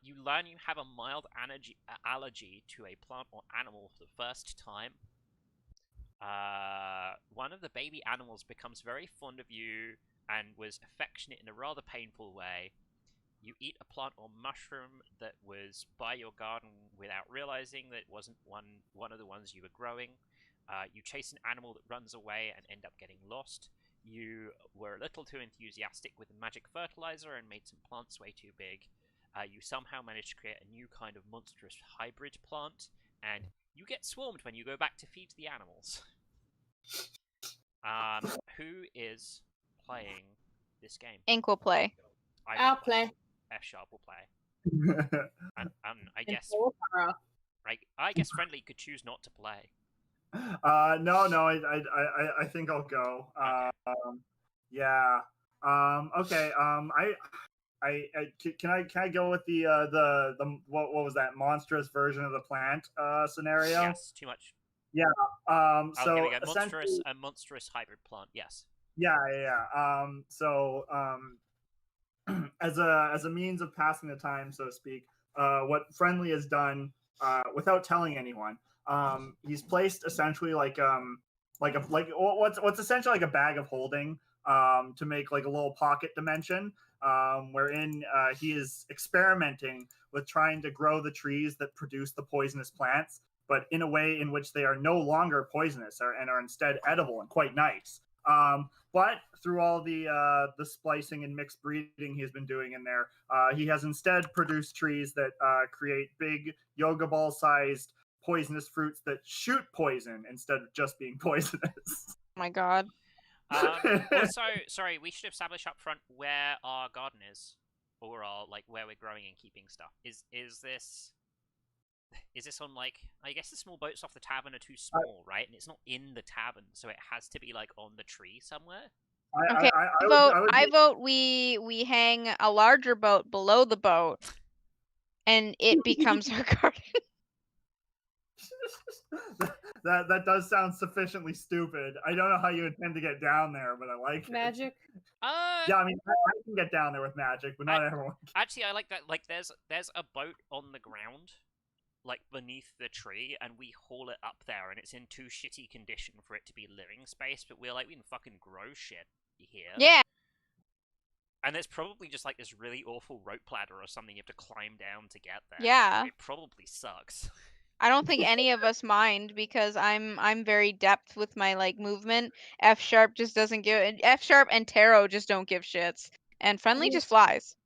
You learn you have a mild allergy to a plant or animal for the first time. One of the baby animals becomes very fond of you and was affectionate in a rather painful way. You eat a plant or mushroom that was by your garden without realizing that it wasn't one of the ones you were growing. You chase an animal that runs away and end up getting lost. You were a little too enthusiastic with the magic fertilizer and made some plants way too big. You somehow managed to create a new kind of monstrous hybrid plant, and you get swarmed when you go back to feed the animals. Who is playing this game? Ink will play. I'll play. F-Sharp will play. And I guess... Right, I guess Friendly could choose not to play. No, I think I'll go. Okay. Yeah. Okay. Can I go with the what was that monstrous version of the plant scenario? Yes, too much. Yeah. So okay, we go. Monstrous hybrid plant. Yes. Yeah. So as a means of passing the time, so to speak, what Friendly has done without telling anyone, he's placed essentially like what's essentially like a bag of holding to make like a little pocket dimension, wherein he is experimenting with trying to grow the trees that produce the poisonous plants, but in a way in which they are no longer poisonous and are instead edible and quite nice. But through all the splicing and mixed breeding he's been doing in there, he has instead produced trees that create big yoga ball sized poisonous fruits that shoot poison instead of just being poisonous. Oh my god. Also, sorry, we should establish up front where our garden is, or like where we're growing and keeping stuff. Is this on, like, I guess the small boats off the tavern are too small, right? And it's not in the tavern, so it has to be like on the tree somewhere. Okay, I vote we hang a larger boat below the boat, and it becomes our garden. That does sound sufficiently stupid. I don't know how you intend to get down there, but I like magic. Yeah, I mean, I can get down there with magic, but not everyone can. Actually, I like that. Like, there's a boat on the ground, like beneath the tree, and we haul it up there, and it's in too shitty condition for it to be living space. But we're like, we can fucking grow shit here. Yeah. And there's probably just like this really awful rope ladder or something you have to climb down to get there. Yeah. It probably sucks. I don't think any of us mind because I'm very depth with my like movement. F-Sharp just doesn't give F-Sharp and Taro just don't give shits. And Friendly just flies.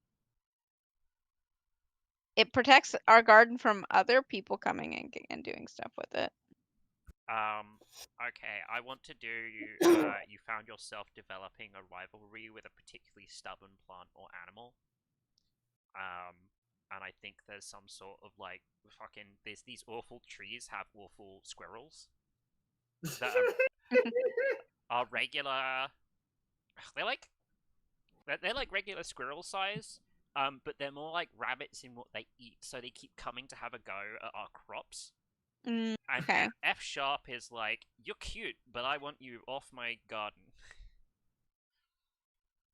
It protects our garden from other people coming and doing stuff with it. Okay, I want to do you found yourself developing a rivalry with a particularly stubborn plant or animal. And I think there's some sort of like there's these awful trees have awful squirrels that are regular. They're like regular squirrel size, but they're more like rabbits in what they eat, so they keep coming to have a go at our crops. Okay. And F-Sharp is like, you're cute, but I want you off my garden.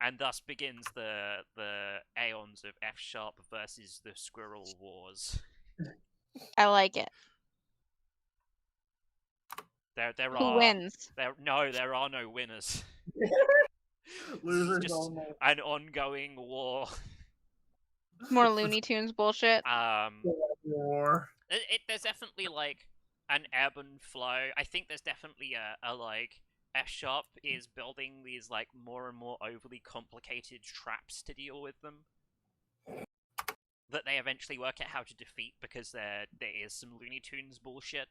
And thus begins the aeons of F-Sharp versus the Squirrel Wars. I like it. Who wins? There are no winners. Losers just only. An ongoing war. More Looney Tunes bullshit. War. There's definitely like an ebb and flow. I think there's definitely a shop is building these like more and more overly complicated traps to deal with them that they eventually work out how to defeat because there is some Looney Tunes bullshit.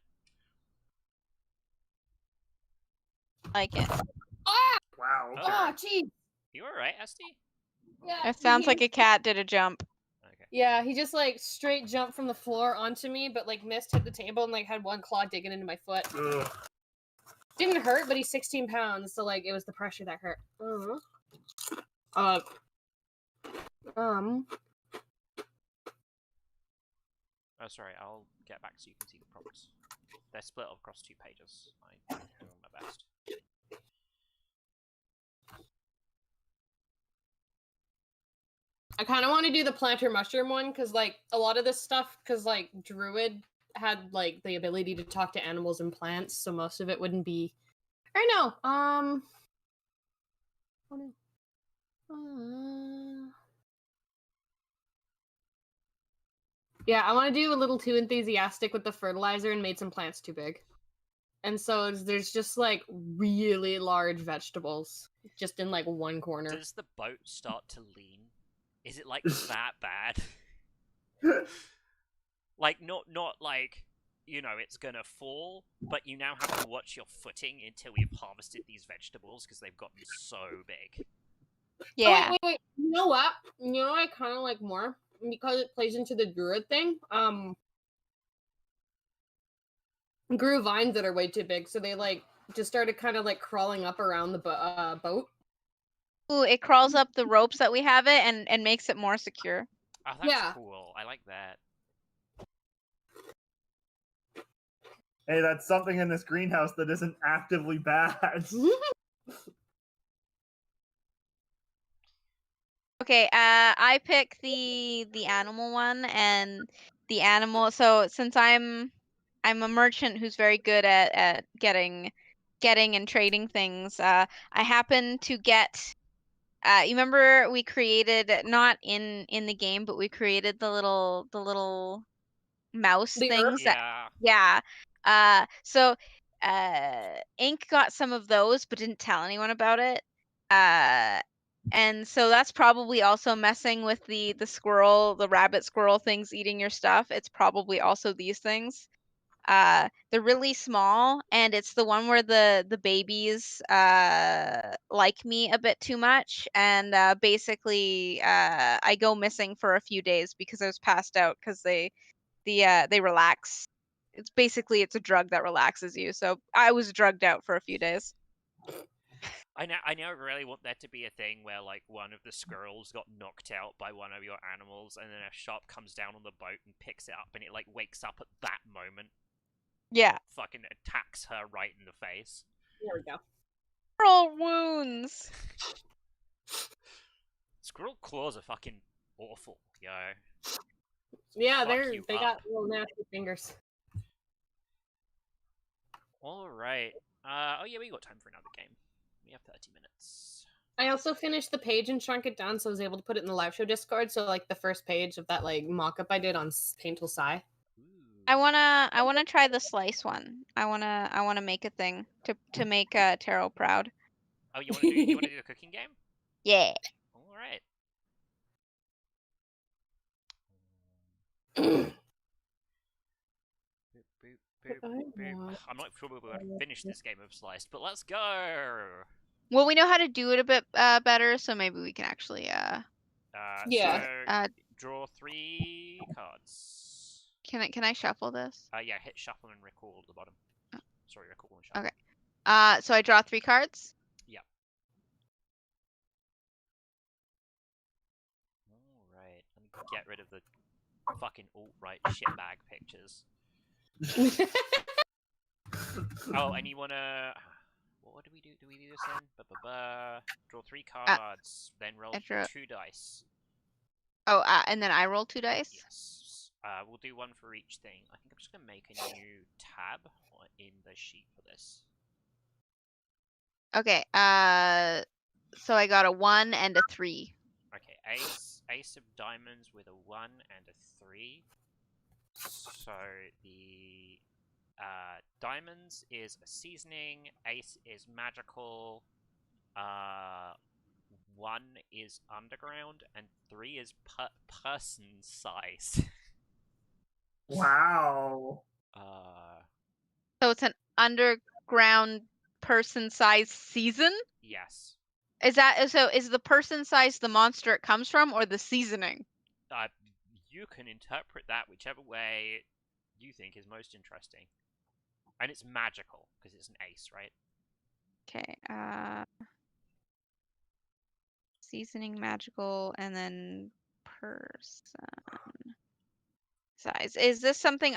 Like it. Ah! Wow. Oh, jeez. You alright, Esty? Yeah. It sounds like a cat did a jump. Okay. Yeah, he just like straight jumped from the floor onto me, but like missed, hit the table, and like had one claw digging into my foot. Ugh. Didn't hurt, but he's 16 pounds, so like it was the pressure that hurt. Oh, sorry, I'll get back so you can see the prompts. They're split across 2 pages. I'm doing my best. I kind of want to do the planter mushroom one, because like a lot of this stuff, because like Druid had like the ability to talk to animals and plants, so most of it wouldn't be. Or no, yeah, I want to do a little too enthusiastic with the fertilizer and made some plants too big. And so there's just like really large vegetables just in like one corner. Does the boat start to lean? Is it like that bad? Like not like, you know, it's gonna fall, but you now have to watch your footing until you've harvested these vegetables because they've gotten so big. Yeah. Oh, wait. You know what? You know what I kind of like more? Because it plays into the Druid thing. Grew vines that are way too big, so they like just started kind of like crawling up around the boat. Ooh, it crawls up the ropes that we have it and makes it more secure. Oh, that's cool. I like that. Hey, that's something in this greenhouse that isn't actively bad. Okay, I pick the animal one, and the animal. So since I'm a merchant who's very good at getting and trading things, I happen to get. You remember we created, not in the game, but we created the little mouse things that, yeah. So Ink got some of those but didn't tell anyone about it. And so that's probably also messing with the squirrel, the rabbit squirrel things eating your stuff. It's probably also these things. They're really small, and it's the one where the babies like me a bit too much, and basically I go missing for a few days because I was passed out because they relax. It's basically a drug that relaxes you. So I was drugged out for a few days. I now really want that to be a thing where like one of the squirrels got knocked out by one of your animals, and then a shark comes down on the boat and picks it up, and it like wakes up at that moment. Yeah. Fucking attacks her right in the face. There we go. Squirrel wounds. Squirrel claws are fucking awful, yo. Yeah, they got little nasty fingers. Alright. Oh yeah, we got time for another game. We have 30 minutes. I also finished the page and shrunk it down so I was able to put it in the live show Discord. So like the first page of that like mock-up I did on Painful Sigh. I wanna try the slice one. I wanna make a thing to make Taro proud. Oh, you wanna do the cooking game? Yeah. Alright. I'm not sure we're going to finish this game of Sliced, but let's go! Well, we know how to do it a bit better, so maybe we can actually So, draw 3 cards. Can I shuffle this? Yeah, hit shuffle and recall at the bottom. Oh. Sorry, recall and shuffle. Okay. So I draw 3 cards? Yeah. Alright, let me get rid of the fucking alt-right shitbag pictures. Oh, and you wanna... What do we do? Do we do this then? Draw 3 cards, then roll 2 dice. Oh, and then I roll 2 dice? Yes. We'll do 1 for each thing. I think I'm just gonna make a new tab in the sheet for this. Okay, so I got a 1 and a 3. Okay, ace of diamonds with a 1 and a 3. So the Diamonds is a seasoning, ace is magical, 1 is underground, and 3 is person size. Wow. So it's an underground person-sized season? Yes. Is the person size the monster it comes from, or the seasoning? You can interpret that whichever way you think is most interesting. And it's magical, because it's an ace, right? Okay, seasoning, magical, and then person size. Is this something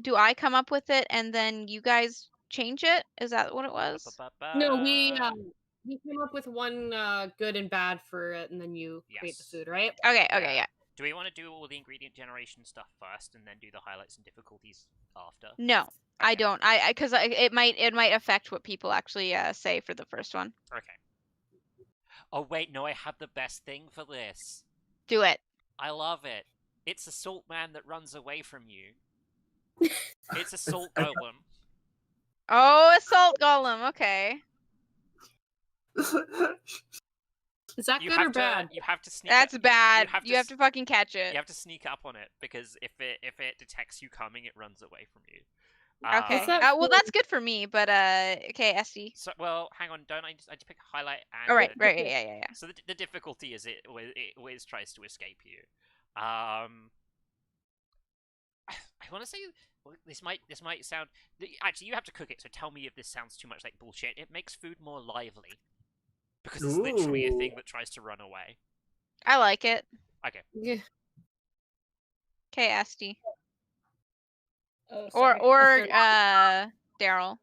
do I come up with it and then you guys change it? Is that what it was? No, we came up with one good and bad for it, and then you create the food, right? Okay, yeah. Do we want to do all the ingredient generation stuff first, and then do the highlights and difficulties after? No, okay. I don't. Because it might affect what people actually say for the first one. Okay. Oh wait, no, I have the best thing for this. Do it. I love it. It's a salt man that runs away from you. It's a salt golem. Oh, a salt golem. Okay. Is that good or bad? You have to sneak. That's bad. You have to fucking catch it. You have to sneak up on it, because if it detects you coming, it runs away from you. Okay. Well, that's good for me, but okay, SD. So, well, hang on. Don't I just pick a highlight? And all right. Yeah. So the difficulty is it always tries to escape you. I want to say, well, this might sound. Actually, you have to cook it. So tell me if this sounds too much like bullshit. It makes food more lively, because it's literally a thing that tries to run away. I like it. Okay. Yeah. Okay, SD. Oh, or Daryl.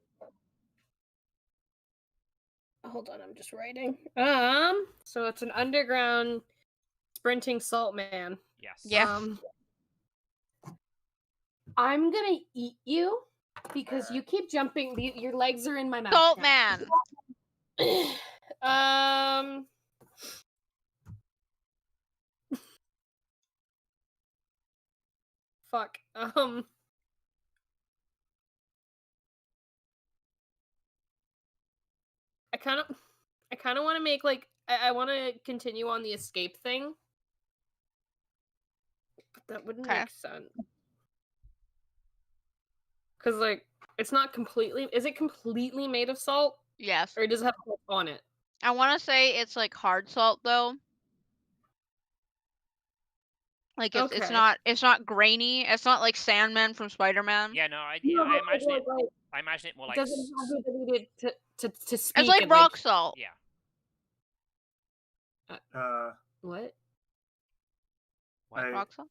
Hold on, I'm just writing. So it's an underground sprinting salt man. Yes. Yeah. I'm gonna eat you because you keep jumping. Your legs are in my mouth. Salt man. Fuck. I kind of want to make I want to continue on the escape thing, but that wouldn't make sense. Cause it's not completely. Is it completely made of salt? Yes. Or does it have salt on it? I want to say it's like hard salt though. Like it's not grainy. It's not like Sandman from Spider-Man. Yeah, no, I imagine it. I imagine it more like. Doesn't have the ability to speak. It's like rock salt. Yeah. What? Rock salt?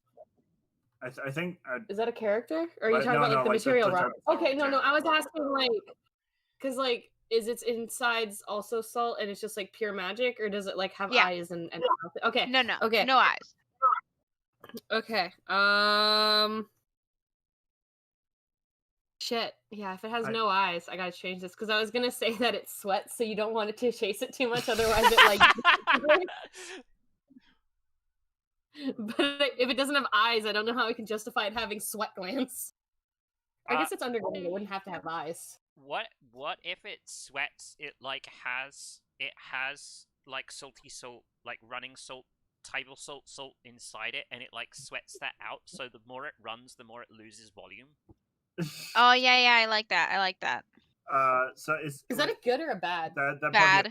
I think. Is that a character? Or are you talking about the material rock? Okay, no. I was asking because is its insides also salt and it's just pure magic, or does it have eyes and okay? No. Okay. No eyes. Okay. Shit. Yeah, if it has no eyes, I gotta change this because I was gonna say that it sweats, so you don't want it to chase it too much, otherwise it But if it doesn't have eyes, I don't know how I can justify it having sweat glands. I guess it's underground. It wouldn't have to have eyes. What if it sweats? It has salty salt, running salt, table salt inside it, and it sweats that out. So the more it runs, the more it loses volume. Oh yeah, I like that. So is that a good or a bad? Bad.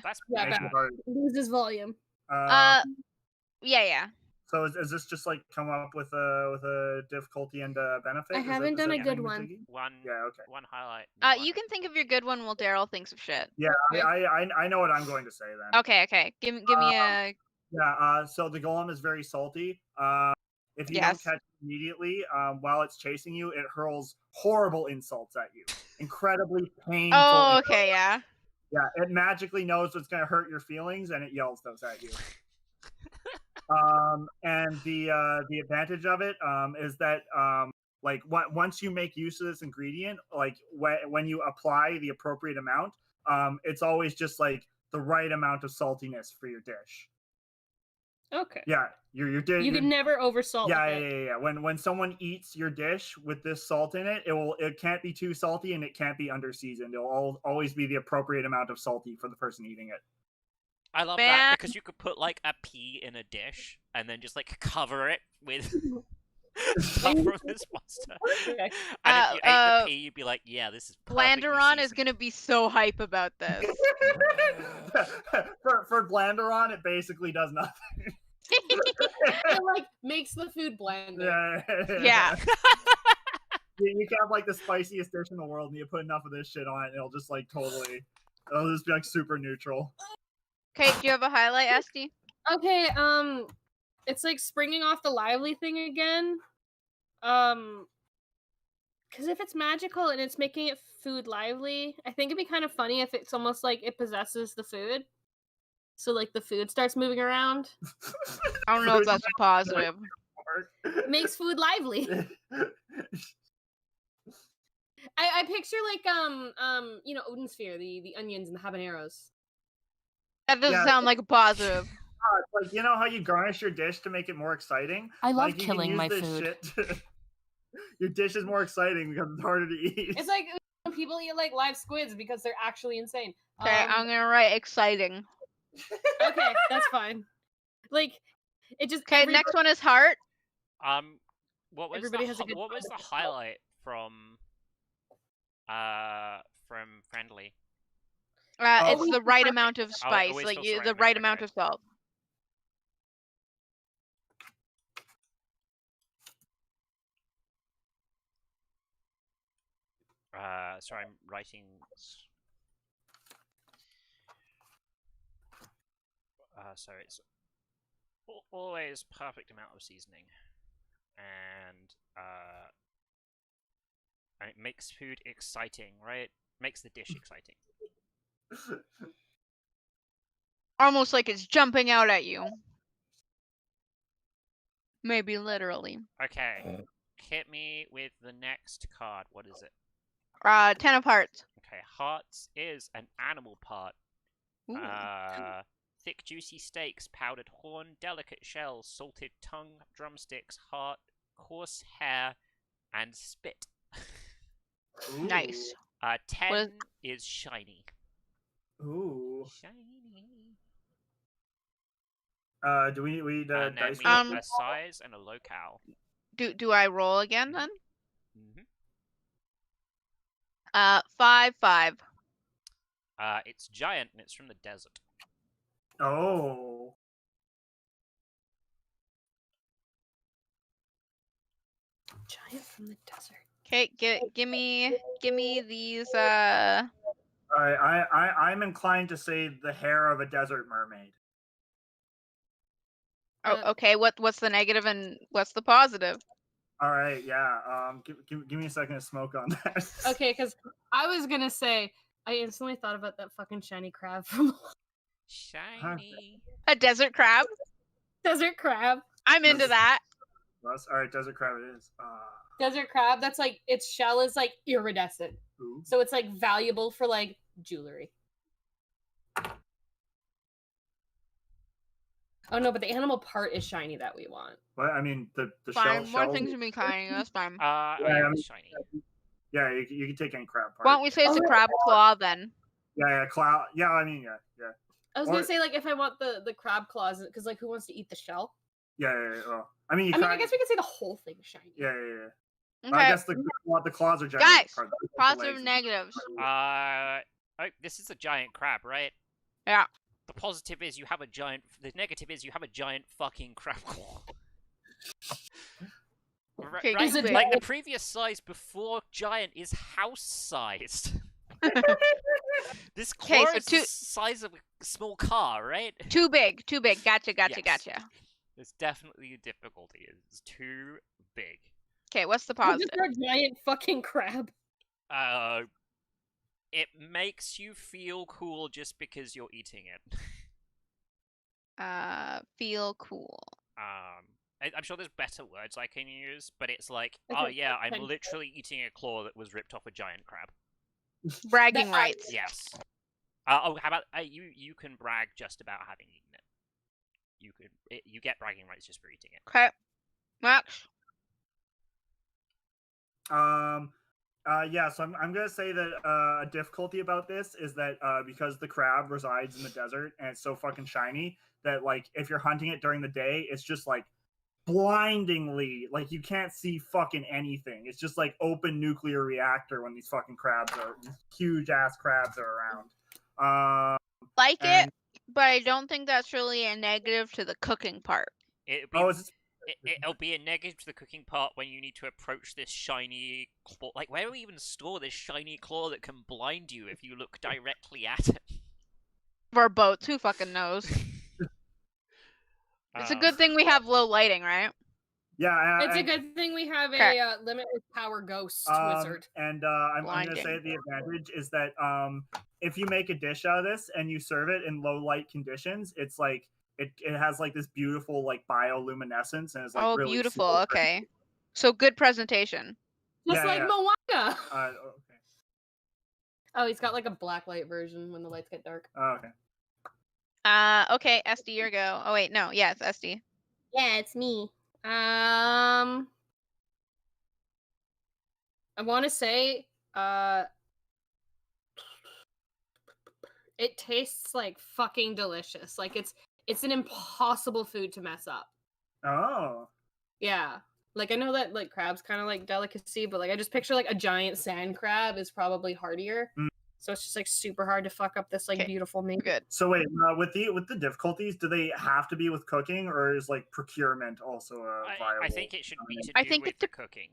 That's bad. It loses volume. Yeah. So is this just come up with a difficulty and a benefit? I haven't done a good one. Yeah, okay. One highlight. You can think of your good one while Daryl thinks of shit. Yeah, I know what I'm going to say then. Okay. Give me a. Yeah. So the golem is very salty. If you don't catch it immediately, while it's chasing you, it hurls horrible insults at you. Incredibly painful. Oh, okay, yeah. Yeah, it magically knows what's going to hurt your feelings, and it yells those at you. And the advantage of it is that once you make use of this ingredient, when you apply the appropriate amount, it's always just the right amount of saltiness for your dish. Okay. Yeah, your dish. You can never oversalt. Yeah. When someone eats your dish with this salt in it, it can't be too salty and it can't be underseasoned. It'll always be the appropriate amount of salty for the person eating it. I love that because you could put like a pea in a dish and then just like cover it with stuff from this monster. Okay. And if you ate the pea, you'd be like, "Yeah, this is perfectly Blanderon is seasoned." gonna be so hype about this. for Blanderon, it basically does nothing. It like makes the food bland. Yeah. You can have like the spiciest dish in the world, and you put enough of this shit on it, and it'll just like it'll just be like super neutral. Okay, do you have a highlight, Esty? Okay, it's like springing off the lively thing again. Because if it's magical and it's making it food lively, I think it'd be kind of funny if it's almost like it possesses the food. So like the food starts moving around. I don't know if that's a positive. Makes food lively. I picture like Odin Sphere, the onions and the habaneros. That doesn't sound like a positive. Like, you know how you garnish your dish to make it more exciting? I love killing my food. Your dish is more exciting because it's harder to eat. It's like when people eat like live squids because they're actually insane. Okay, I'm gonna write exciting. Okay, that's fine. Like, it just... Okay, next one is heart. What was Everybody has a good what was the highlight from Friendly? It's the right amount of spice, like the right amount of salt. Sorry, I'm writing. So it's always perfect amount of seasoning, and it makes food exciting, right? Makes the dish exciting. Almost like it's jumping out at you. Maybe literally. Okay, hit me with the next card. What is it? 10 of hearts. Okay, hearts is an animal part. Thick juicy steaks, powdered horn, delicate shells, salted tongue, drumsticks, heart, coarse hair, and spit. Nice. 10 is shiny. Ooh. Shiny. Do we need and then dice? We need a size and a locale. Do I roll again then? Mm-hmm. 5. It's giant and it's from the desert. Oh. Giant from the desert. Okay, give me these. I'm inclined to say the hair of a desert mermaid. Oh, okay. What's the negative and what's the positive? All right, yeah. Give me a second to smoke on that. Okay, because I was gonna say I instantly thought about that fucking shiny crab from Shiny. A desert crab. Desert crab. I'm into that. All right, desert crab it is. Desert crab. That's like its shell is like iridescent, Ooh. so it's like valuable for like jewelry. Oh no, but the animal part is shiny that we want. Well, I mean the fine. shell. More things to be kind. That's fine. Shiny. Yeah, you can take any crab part. Why don't we say it's a crab claw then? Yeah, claw. Yeah, I mean, yeah. I was gonna say like if I want the crab claws, because like who wants to eat the shell? Yeah. Well, I mean, I guess we could say the whole thing shiny. Yeah. Okay. I guess the claws are guys. part, Positive, negatives. This is a giant crab, right? Yeah. The positive is you have a giant. The negative is you have a giant fucking crab claw. Okay, right? Like the previous size before giant is house sized. This claw is the size of a small car, right? Too big. Gotcha. Yes. There's definitely a difficulty. It's too big. Okay, what's the positive? Just a giant fucking crab. It makes you feel cool just because you're eating it. Feel cool. I'm sure there's better words I can use, but it's like, oh yeah, I'm literally eating a claw that was ripped off a giant crab. Bragging rights. Yes. How about you can brag just about having eaten it. you get bragging rights just for eating it. Okay, Max. Yeah, so I'm gonna say that a difficulty about this is that because the crab resides in the desert and it's so fucking shiny that like if you're hunting it during the day, it's just like blindingly like you can't see fucking anything. It's just like open nuclear reactor when these fucking huge ass crabs are around. It, but I don't think that's really a negative to the cooking part. It'll be a negative to the cooking part when you need to approach this shiny claw. Like, where do we even store this shiny claw that can blind you if you look directly at it? For boats, who fucking knows? It's a good thing we have low lighting, right? Yeah, it's a good thing we have a limited power ghost wizard. And I'm going to say the advantage is that if you make a dish out of this and you serve it in low light conditions, it's like it has like this beautiful like bioluminescence and it's like really beautiful. Okay, so good presentation. Just like Moana. Okay. Oh, he's got like a blacklight version when the lights get dark. Oh, okay. Okay, SD, your go. Oh wait, no, yeah, it's SD. Yeah, it's me. I want to say, it tastes like fucking delicious. Like it's an impossible food to mess up. Oh. Yeah. Like I know that like crab's kind of like delicacy, but like I just picture like a giant sand crab is probably hardier. So it's just like super hard to fuck up this like beautiful meat. Good. So wait, with the difficulties, do they have to be with cooking, or is like procurement also a viable? I think it should be to do with the cooking.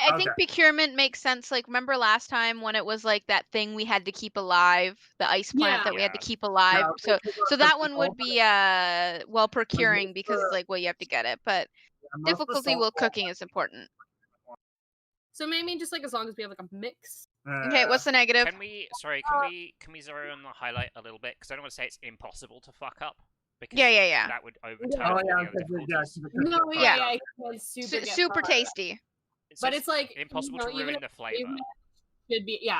I think procurement makes sense. Like, remember last time when it was like that thing we had to keep alive, the ice plant that we had to keep alive. So that one would be procuring because it's like you have to get it, but difficulty with cooking is important. So maybe just like as long as we have like a mix. Okay, what's the negative? Can we zero in the highlight a little bit? Because I don't want to say it's impossible to fuck up. Because that would overturn it's super tasty. But it's like impossible to ruin the flavor. Should be You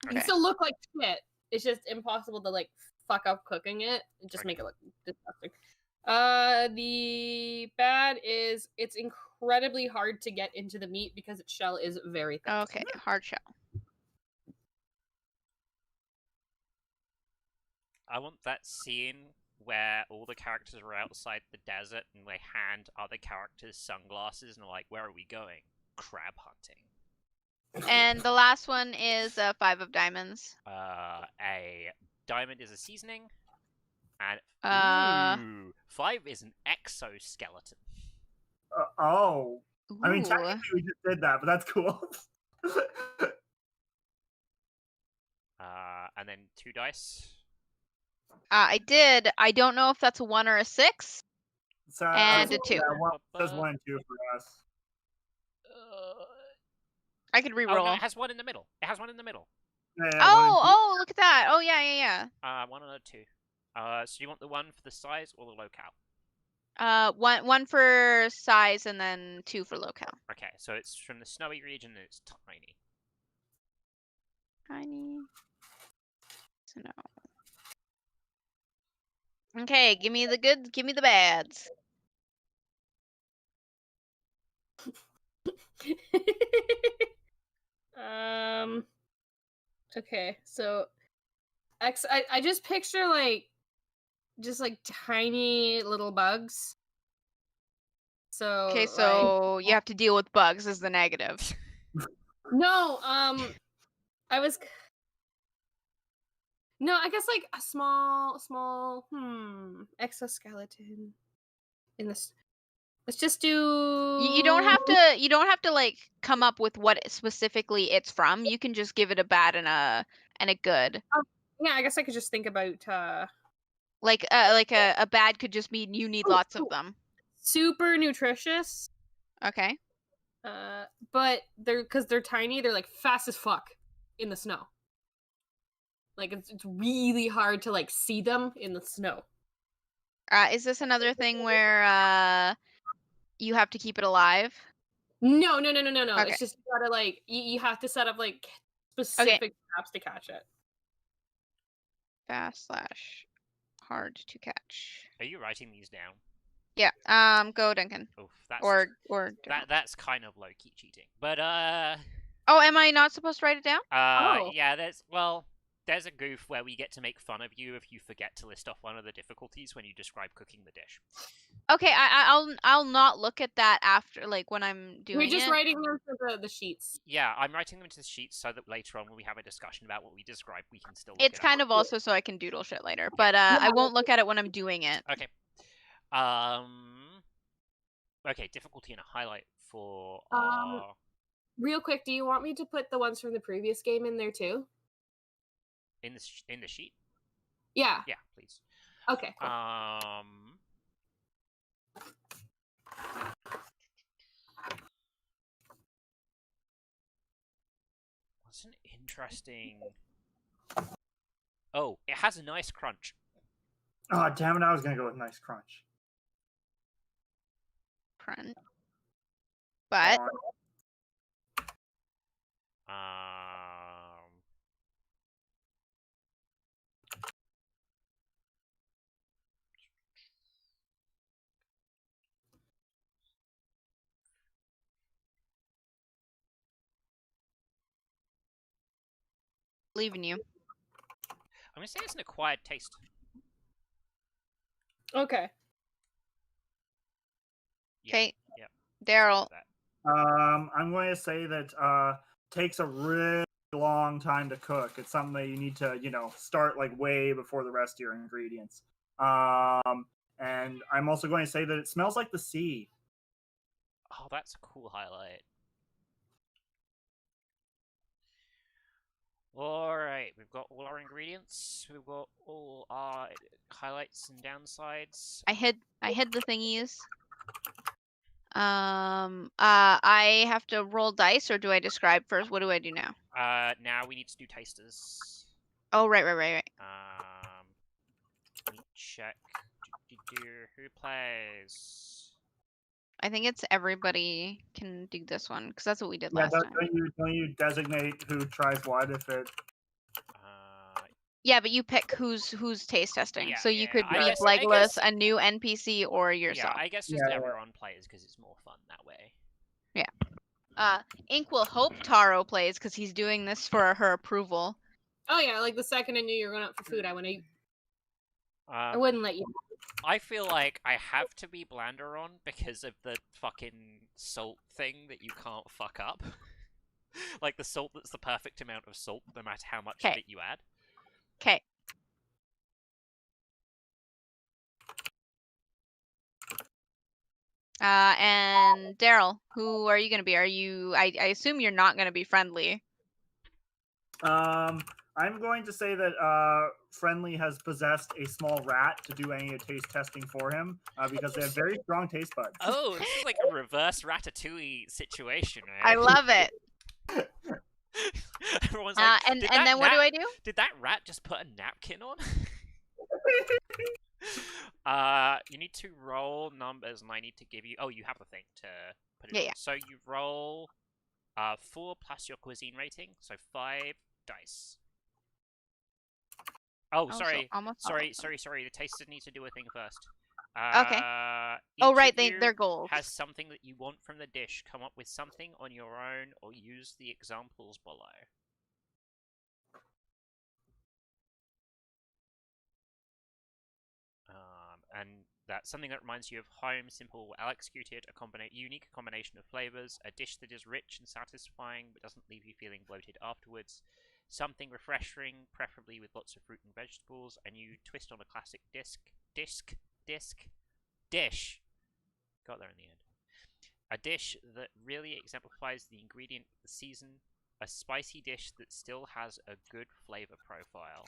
can still look like shit. It's just impossible to like fuck up cooking it and just make it look disgusting. The bad is it's incredibly hard to get into the meat because its shell is very thick. Okay, hard shell. I want that scene where all the characters are outside the desert and they hand other characters sunglasses and are like, where are we going? Crab hunting. And the last one is 5 of diamonds. A diamond is a seasoning. And 5 is an exoskeleton. I mean, technically we just did that, but that's cool. And then 2 dice. I did. I don't know if that's a 1 or a 6. And a 2. There's 1 and 2 for us. I could reroll. Oh, no, it has 1 in the middle. It has 1 in the middle. Oh, look at that. Oh, yeah. 1 and a 2. So you want the 1 for the size or the locale? 1 for size and then 2 for locale. Okay, so it's from the snowy region and it's tiny. Tiny. Snow. Okay, give me the goods, give me the bads. Okay, so I just picture like tiny little bugs. So okay, so you have to deal with bugs as the negative. No, I guess like a small exoskeleton in this. Let's just do. You don't have to like come up with what specifically it's from. You can just give it a bad and a good. Yeah, I guess I could just think about like a bad could just mean you need lots of them. Super nutritious. Okay. But because they're tiny, they're like fast as fuck in the snow. Like it's really hard to like see them in the snow. Is this another thing where you have to keep it alive? No. Okay. It's just you gotta like you have to set up like specific traps to catch it. Fast / hard to catch. Are you writing these down? Yeah. Go Duncan. Oof, that's that's kind of low-key cheating. But Oh, am I not supposed to write it down? Yeah, there's a goof where we get to make fun of you if you forget to list off one of the difficulties when you describe cooking the dish. Okay, I'll not look at that after, like, when I'm doing it. We're just writing them to the sheets. Yeah, I'm writing them to the sheets so that later on when we have a discussion about what we describe, we can still look It's kind of also so I can doodle shit later, but I won't look at it when I'm doing it. Okay. Okay, difficulty and a highlight for Real quick, do you want me to put the ones from the previous game in there too? In the sheet? Yeah. Yeah, please. Okay. Cool. What's an interesting... Oh, it has a nice crunch. Oh, damn it, I was gonna go with nice crunch. Crunch. But... Leaving you. I'm gonna say it's an acquired taste. Okay. Okay. Yeah. Daryl. I'm going to say that takes a really long time to cook. It's something that you need to, start like way before the rest of your ingredients. And I'm also going to say that it smells like the sea. Oh, that's a cool highlight. Alright, we've got all our ingredients. We've got all our highlights and downsides. I hid the thingies. I have to roll dice, or do I describe first? What do I do now? Now we need to do tasters. Oh, right. Let me check. Who plays? I think it's everybody can do this one, because that's what we did last time. Don't you designate who tries what if it... Yeah, but you pick who's taste testing. Yeah, so you could be guess, Legolas, a new NPC, or yourself. Yeah, I guess just everyone plays, because it's more fun that way. Yeah. Ink will hope Taro plays, because he's doing this for her approval. Oh yeah, like the second I knew you were going out for food, I went eat. I wouldn't let you. I feel like I have to be Blanderon because of the fucking salt thing that you can't fuck up. Like the salt that's the perfect amount of salt, no matter how much of it you add. Okay. And Daryl, who are you going to be? Are you... I assume you're not going to be Friendly. I'm going to say that Friendly has possessed a small rat to do any taste testing for him because they have very strong taste buds. Oh, this is like a reverse Ratatouille situation, man. I love it. Everyone's like, and then what do I do? Did that rat just put a napkin on? You need to roll numbers, and I need to give you... Oh, you have the thing to put it on. Yeah. So you roll 4 plus your cuisine rating, so 5 dice. Oh, sorry. Sorry. The taster needs to do a thing first. Okay. Oh, right. They're gold. Has something that you want from the dish. Come up with something on your own, or use the examples below. And that's something that reminds you of home, simple, well executed, unique combination of flavors, a dish that is rich and satisfying but doesn't leave you feeling bloated afterwards, something refreshing, preferably with lots of fruit and vegetables, a new twist on a classic dish. Got there in the end. A dish that really exemplifies the ingredient of the season, a spicy dish that still has a good flavor profile.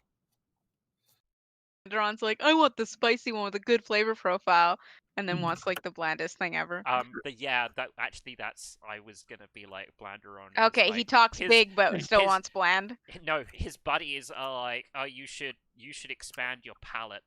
Daron's like, I want the spicy one with a good flavor profile, and then wants like the blandest thing ever. But yeah, that's I was gonna be like Blanderon. Okay, like, he talks big, but still wants bland. No, his buddies are like, oh, you should expand your palate.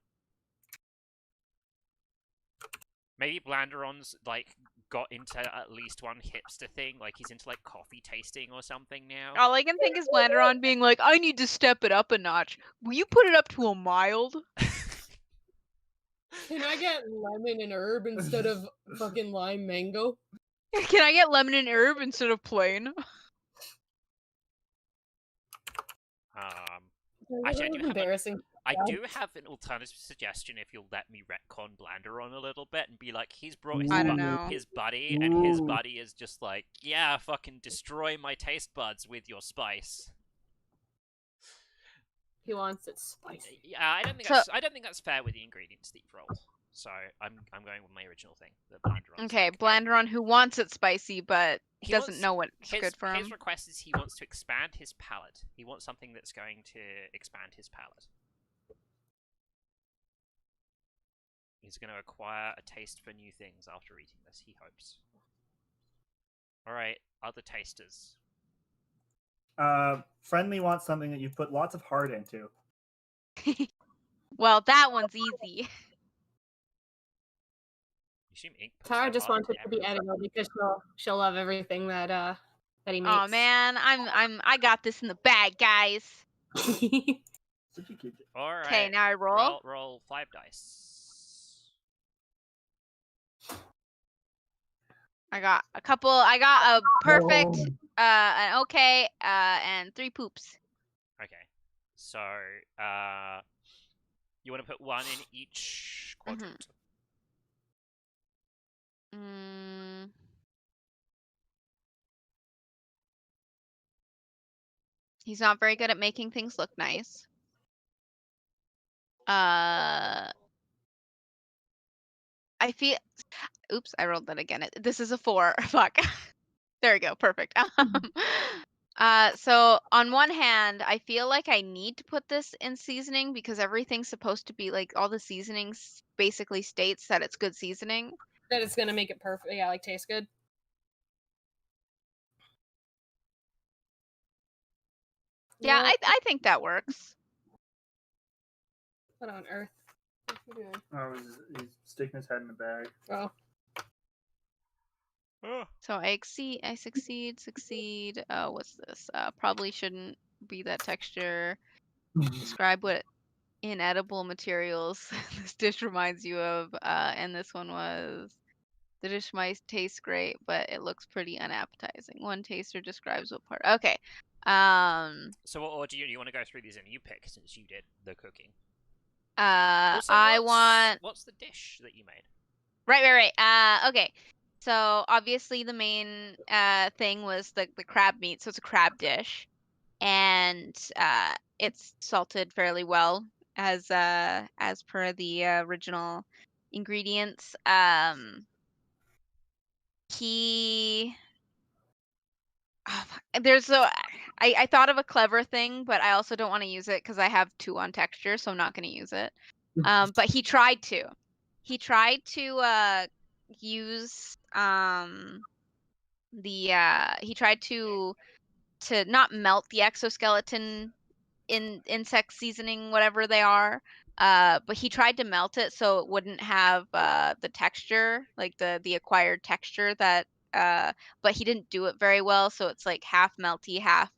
Maybe Blanderon's like got into at least one hipster thing, like he's into like coffee tasting or something now. All I can think is Blanderon being like, I need to step it up a notch. Will you put it up to a mild? Can I get lemon and herb instead of fucking lime mango? Can I get lemon and herb instead of plain? Actually, embarrassing. I do have an alternative suggestion if you'll let me retcon Blanderon a little bit and be like, he's brought his, his buddy, and his buddy is just like, yeah, fucking destroy my taste buds with your spice. He wants it spicy. Yeah, I don't think that's fair with the ingredients that you've rolled. So I'm going with my original thing. Okay, Blanderon who wants it spicy, but he doesn't know what's good for him. His request is he wants to expand his palate. He wants something that's going to expand his palate. He's going to acquire a taste for new things after eating this, he hopes. Alright, other tasters. Friendly wants something that you put lots of heart into. Well, that one's easy. Tara just wants it to be edible because she'll love everything that he makes. Oh man, I got this in the bag, guys. Alright. Okay, now I roll. Roll 5 dice. I got a couple. I got a perfect, an okay, and 3 poops. Okay, so you want to put 1 in each quadrant. He's not very good at making things look nice. I feel. Oops, I rolled that again. This is a 4. Fuck. There we go. Perfect. So on one hand, I feel like I need to put this in seasoning because everything's supposed to be like all the seasonings basically states that it's good seasoning. That it's gonna make it perfect. Yeah, like taste good. Yeah, I think that works. What on earth? What are you doing? Oh, he's sticking his head in the bag. Oh. So I succeed. What's this? Probably shouldn't be that texture. Describe what inedible materials this dish reminds you of. And this one was, the dish might taste great, but it looks pretty unappetizing. One taster describes what part. Okay. So what order do you want to go through these in? You pick since you did the cooking. Also, what's the dish that you made? Right. Okay. So obviously the main thing was the crab meat, so it's a crab dish, and it's salted fairly well as per the original ingredients. I thought of a clever thing, but I also don't want to use it because I have 2 on texture, so I'm not going to use it. But he tried to use he tried to not melt the exoskeleton in insect seasoning, whatever they are, but he tried to melt it so it wouldn't have the texture, like the acquired texture that but he didn't do it very well, so it's like half melty, half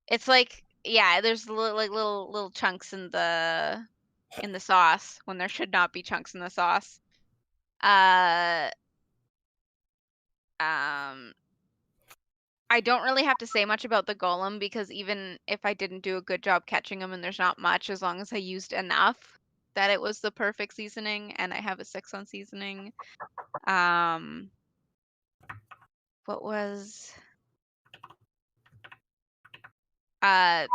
it's like, yeah, there's little chunks in the sauce when there should not be chunks in the sauce. I don't really have to say much about the golem because even if I didn't do a good job catching him and there's not much, as long as I used enough, that it was the perfect seasoning, and I have a 6 on seasoning. What was the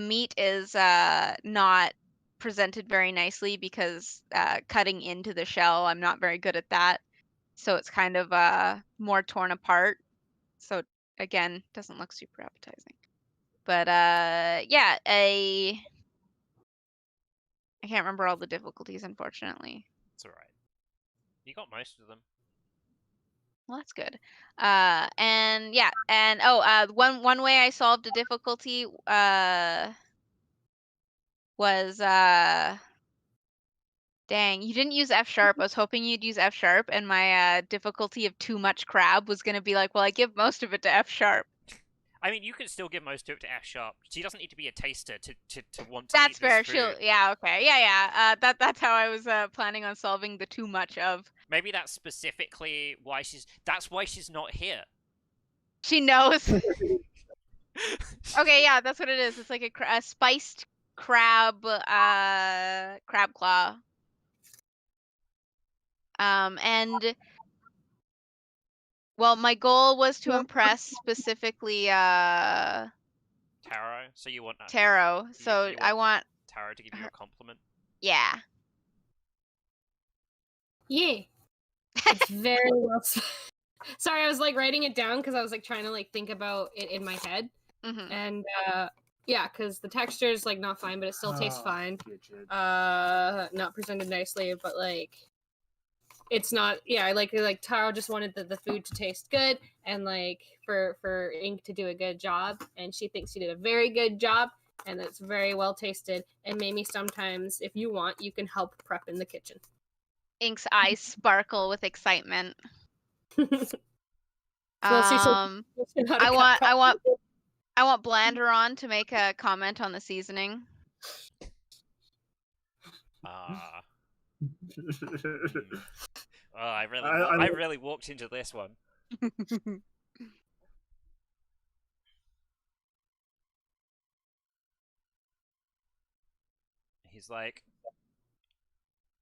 meat is not presented very nicely because cutting into the shell, I'm not very good at that. So it's kind of more torn apart. So again, doesn't look super appetizing. But yeah, I can't remember all the difficulties, unfortunately. It's alright. You got most of them. Well, that's good. And yeah, and one way I solved a difficulty was dang, you didn't use F sharp. I was hoping you'd use F sharp, and my difficulty of too much crab was gonna be like, well, I give most of it to F sharp. I mean, you can still give most of it to F Sharp. She doesn't need to be a taster to want to That's eat this fair. food. Yeah. Okay. Yeah. That's how I was planning on solving the too much of. Maybe that's specifically why she's. That's why she's not here. She knows. Okay. Yeah. That's what it is. It's like a spiced crab. Crab claw. And. Well, my goal was to impress specifically Taro. So you want Taro. So you I want Taro to give you a compliment. Yeah. Yeah. It's very well. Sorry, I was like writing it down because I was like trying to like think about it in my head. And yeah, because the texture is like not fine, but it still tastes fine. Not presented nicely, but like it's not. Yeah, I like Taro just wanted the food to taste good and like for Ink to do a good job, and she thinks she did a very good job, and it's very well tasted. And maybe sometimes, if you want, you can help prep in the kitchen. Ink's eyes sparkle with excitement. I want Blanderon to make a comment on the seasoning. I really walked into this one. He's like,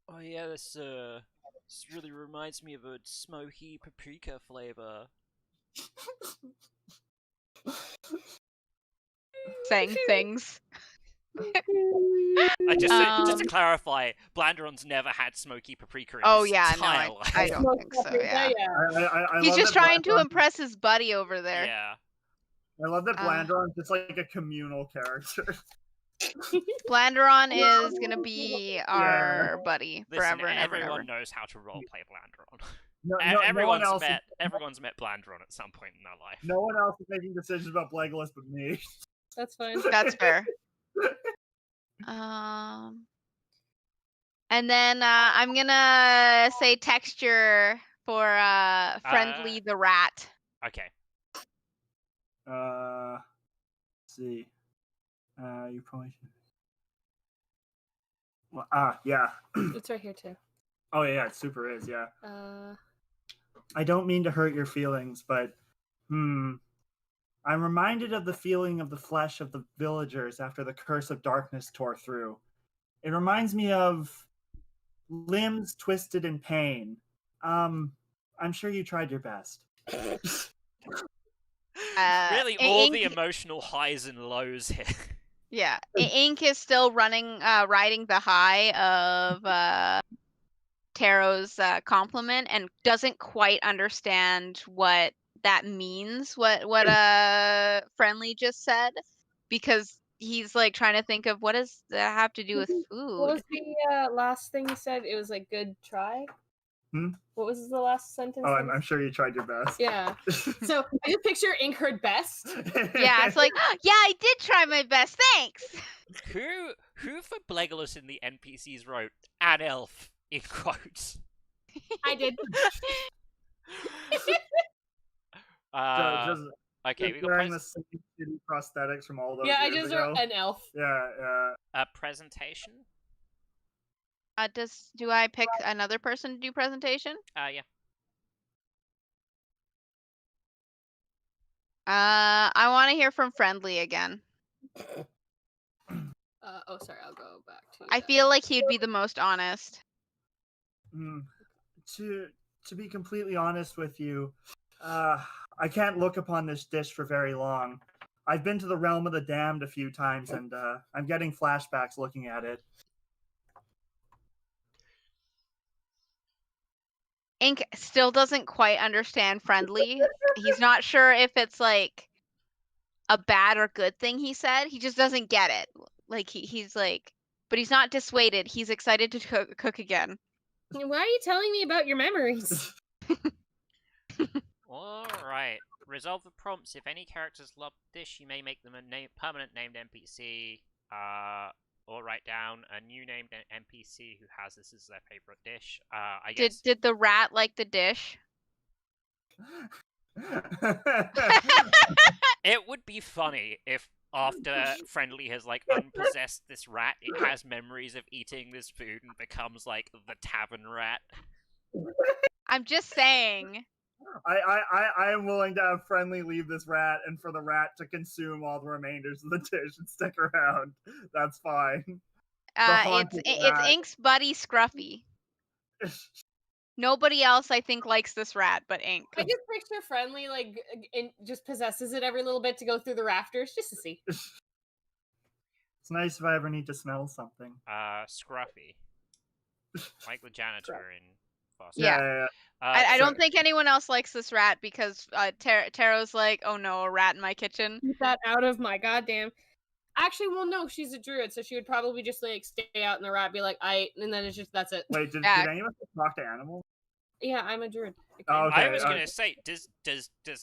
oh yeah, this really reminds me of a smoky paprika flavor. Saying things. Just to clarify, Blanderon's never had smoky paprika in his entire life. I don't think so. Yeah, he's just trying to impress his buddy over there. Yeah, I love that Blanderon's just like a communal character. Blanderon is gonna be our buddy forever and ever. Everyone knows how to roleplay Blanderon. Everyone's met Blanderon at some point in their life. No one else is making decisions about Legolas but me. That's fine. That's fair. And then I'm gonna say texture for Friendly the rat. Okay. Let's see. You probably should. Well, yeah. It's right here too. Oh yeah, it super is. Yeah. I don't mean to hurt your feelings, but I'm reminded of the feeling of the flesh of the villagers after the curse of darkness tore through. It reminds me of limbs twisted in pain. I'm sure you tried your best. Really, all the emotional highs and lows here. Yeah, Ink is still riding the high of Taro's compliment and doesn't quite understand what that means, what Friendly just said, because he's like trying to think of what does that have to do with food. What was the last thing you said? It was like good try. What was the last sentence? Oh, I'm sure you tried your best. Yeah. So I just picture Ink heard best. Yeah, it's like, yeah, I did try my best. Thanks. Who for Legolas in the NPCs wrote an elf in quotes? I did. Okay, we got wearing the same shitty prosthetics from all those. Yeah, years I just ago. wrote an elf. Yeah. Presentation. Do I pick another person to do presentation? Yeah. I want to hear from Friendly again. Oh, sorry, I'll go back to. I feel like he'd be the most honest. To be completely honest with you, I can't look upon this dish for very long. I've been to the realm of the damned a few times, and I'm getting flashbacks looking at it. Ink still doesn't quite understand Friendly. He's not sure if it's like a bad or good thing he said. He just doesn't get it. Like he's like, but he's not dissuaded. He's excited to cook again. Why are you telling me about your memories? All right. Resolve the prompts. If any characters love dish, you may make them a permanent named NPC. Or write down a new named NPC who has this as their favorite dish. I guess. Did the rat like the dish? It would be funny if after Friendly has like unpossessed this rat, it has memories of eating this food and becomes like the tavern rat. I'm just saying. I am willing to have Friendly leave this rat and for the rat to consume all the remainders of the dish and stick around. That's fine. It's Ink's buddy Scruffy. Nobody else, I think, likes this rat, but Ink. I just picture Friendly, like, just possesses it every little bit to go through the rafters, just to see. It's nice if I ever need to smell something. Scruffy. Like the janitor in Fast. Yeah. I don't think anyone else likes this rat because Taro's like, oh no, a rat in my kitchen. Keep that out of my goddamn... Actually, well, no, she's a druid, so she would probably just, like, stay out in the rat, be like, and then it's just, that's it. Wait, did anyone talk to animals? Yeah, I'm a druid. Oh, okay. I was gonna say, does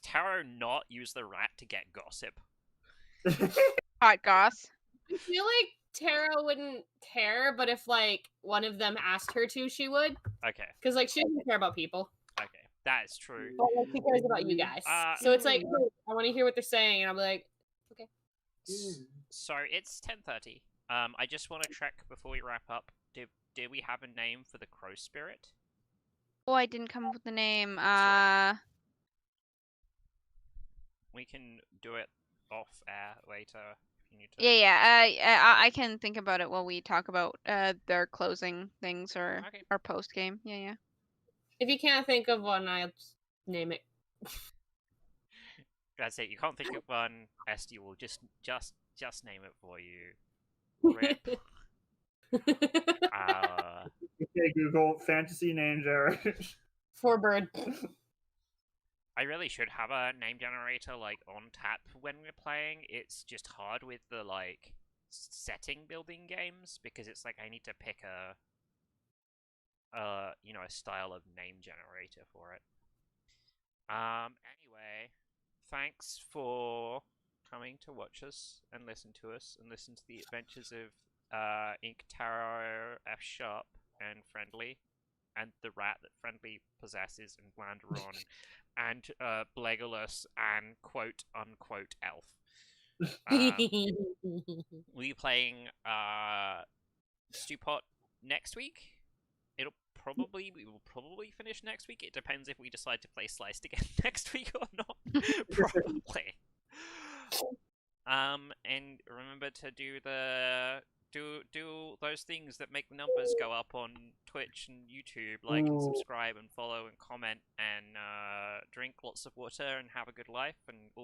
Taro not use the rat to get gossip? Hot goss. I feel like Taro wouldn't care, but if, like, one of them asked her to, she would. Okay. Because, like, she doesn't care about people. Okay, that is true. But, like, she cares about you guys. So it's like, I want to hear what they're saying, and I'm like, okay. So it's 10:30. I just want to check before we wrap up. Did we have a name for the crow spirit? Oh, I didn't come up with the name. We can do it off air later if you need to. Yeah. I can think about it while we talk about their closing things or our post game. Yeah. If you can't think of one, I'll just name it. That's it. You can't think of one. Esty will just name it for you. Rip. Okay, Google fantasy name generator. For bird. I really should have a name generator like on tap when we're playing. It's just hard with the like setting building games because it's like I need to pick a style of name generator for it. Anyway, thanks for coming to watch us and listen to the adventures of Ink, Taro, F Sharp, and Friendly, and the rat that Friendly possesses and Glanderon, and Blegolas and quote-unquote elf. We'll be playing Stewpot next week. We will probably finish next week. It depends if we decide to play Sliced again next week or not. Probably. And remember to do those things that make the numbers go up on Twitch and YouTube, like and subscribe and follow and comment and drink lots of water and have a good life and all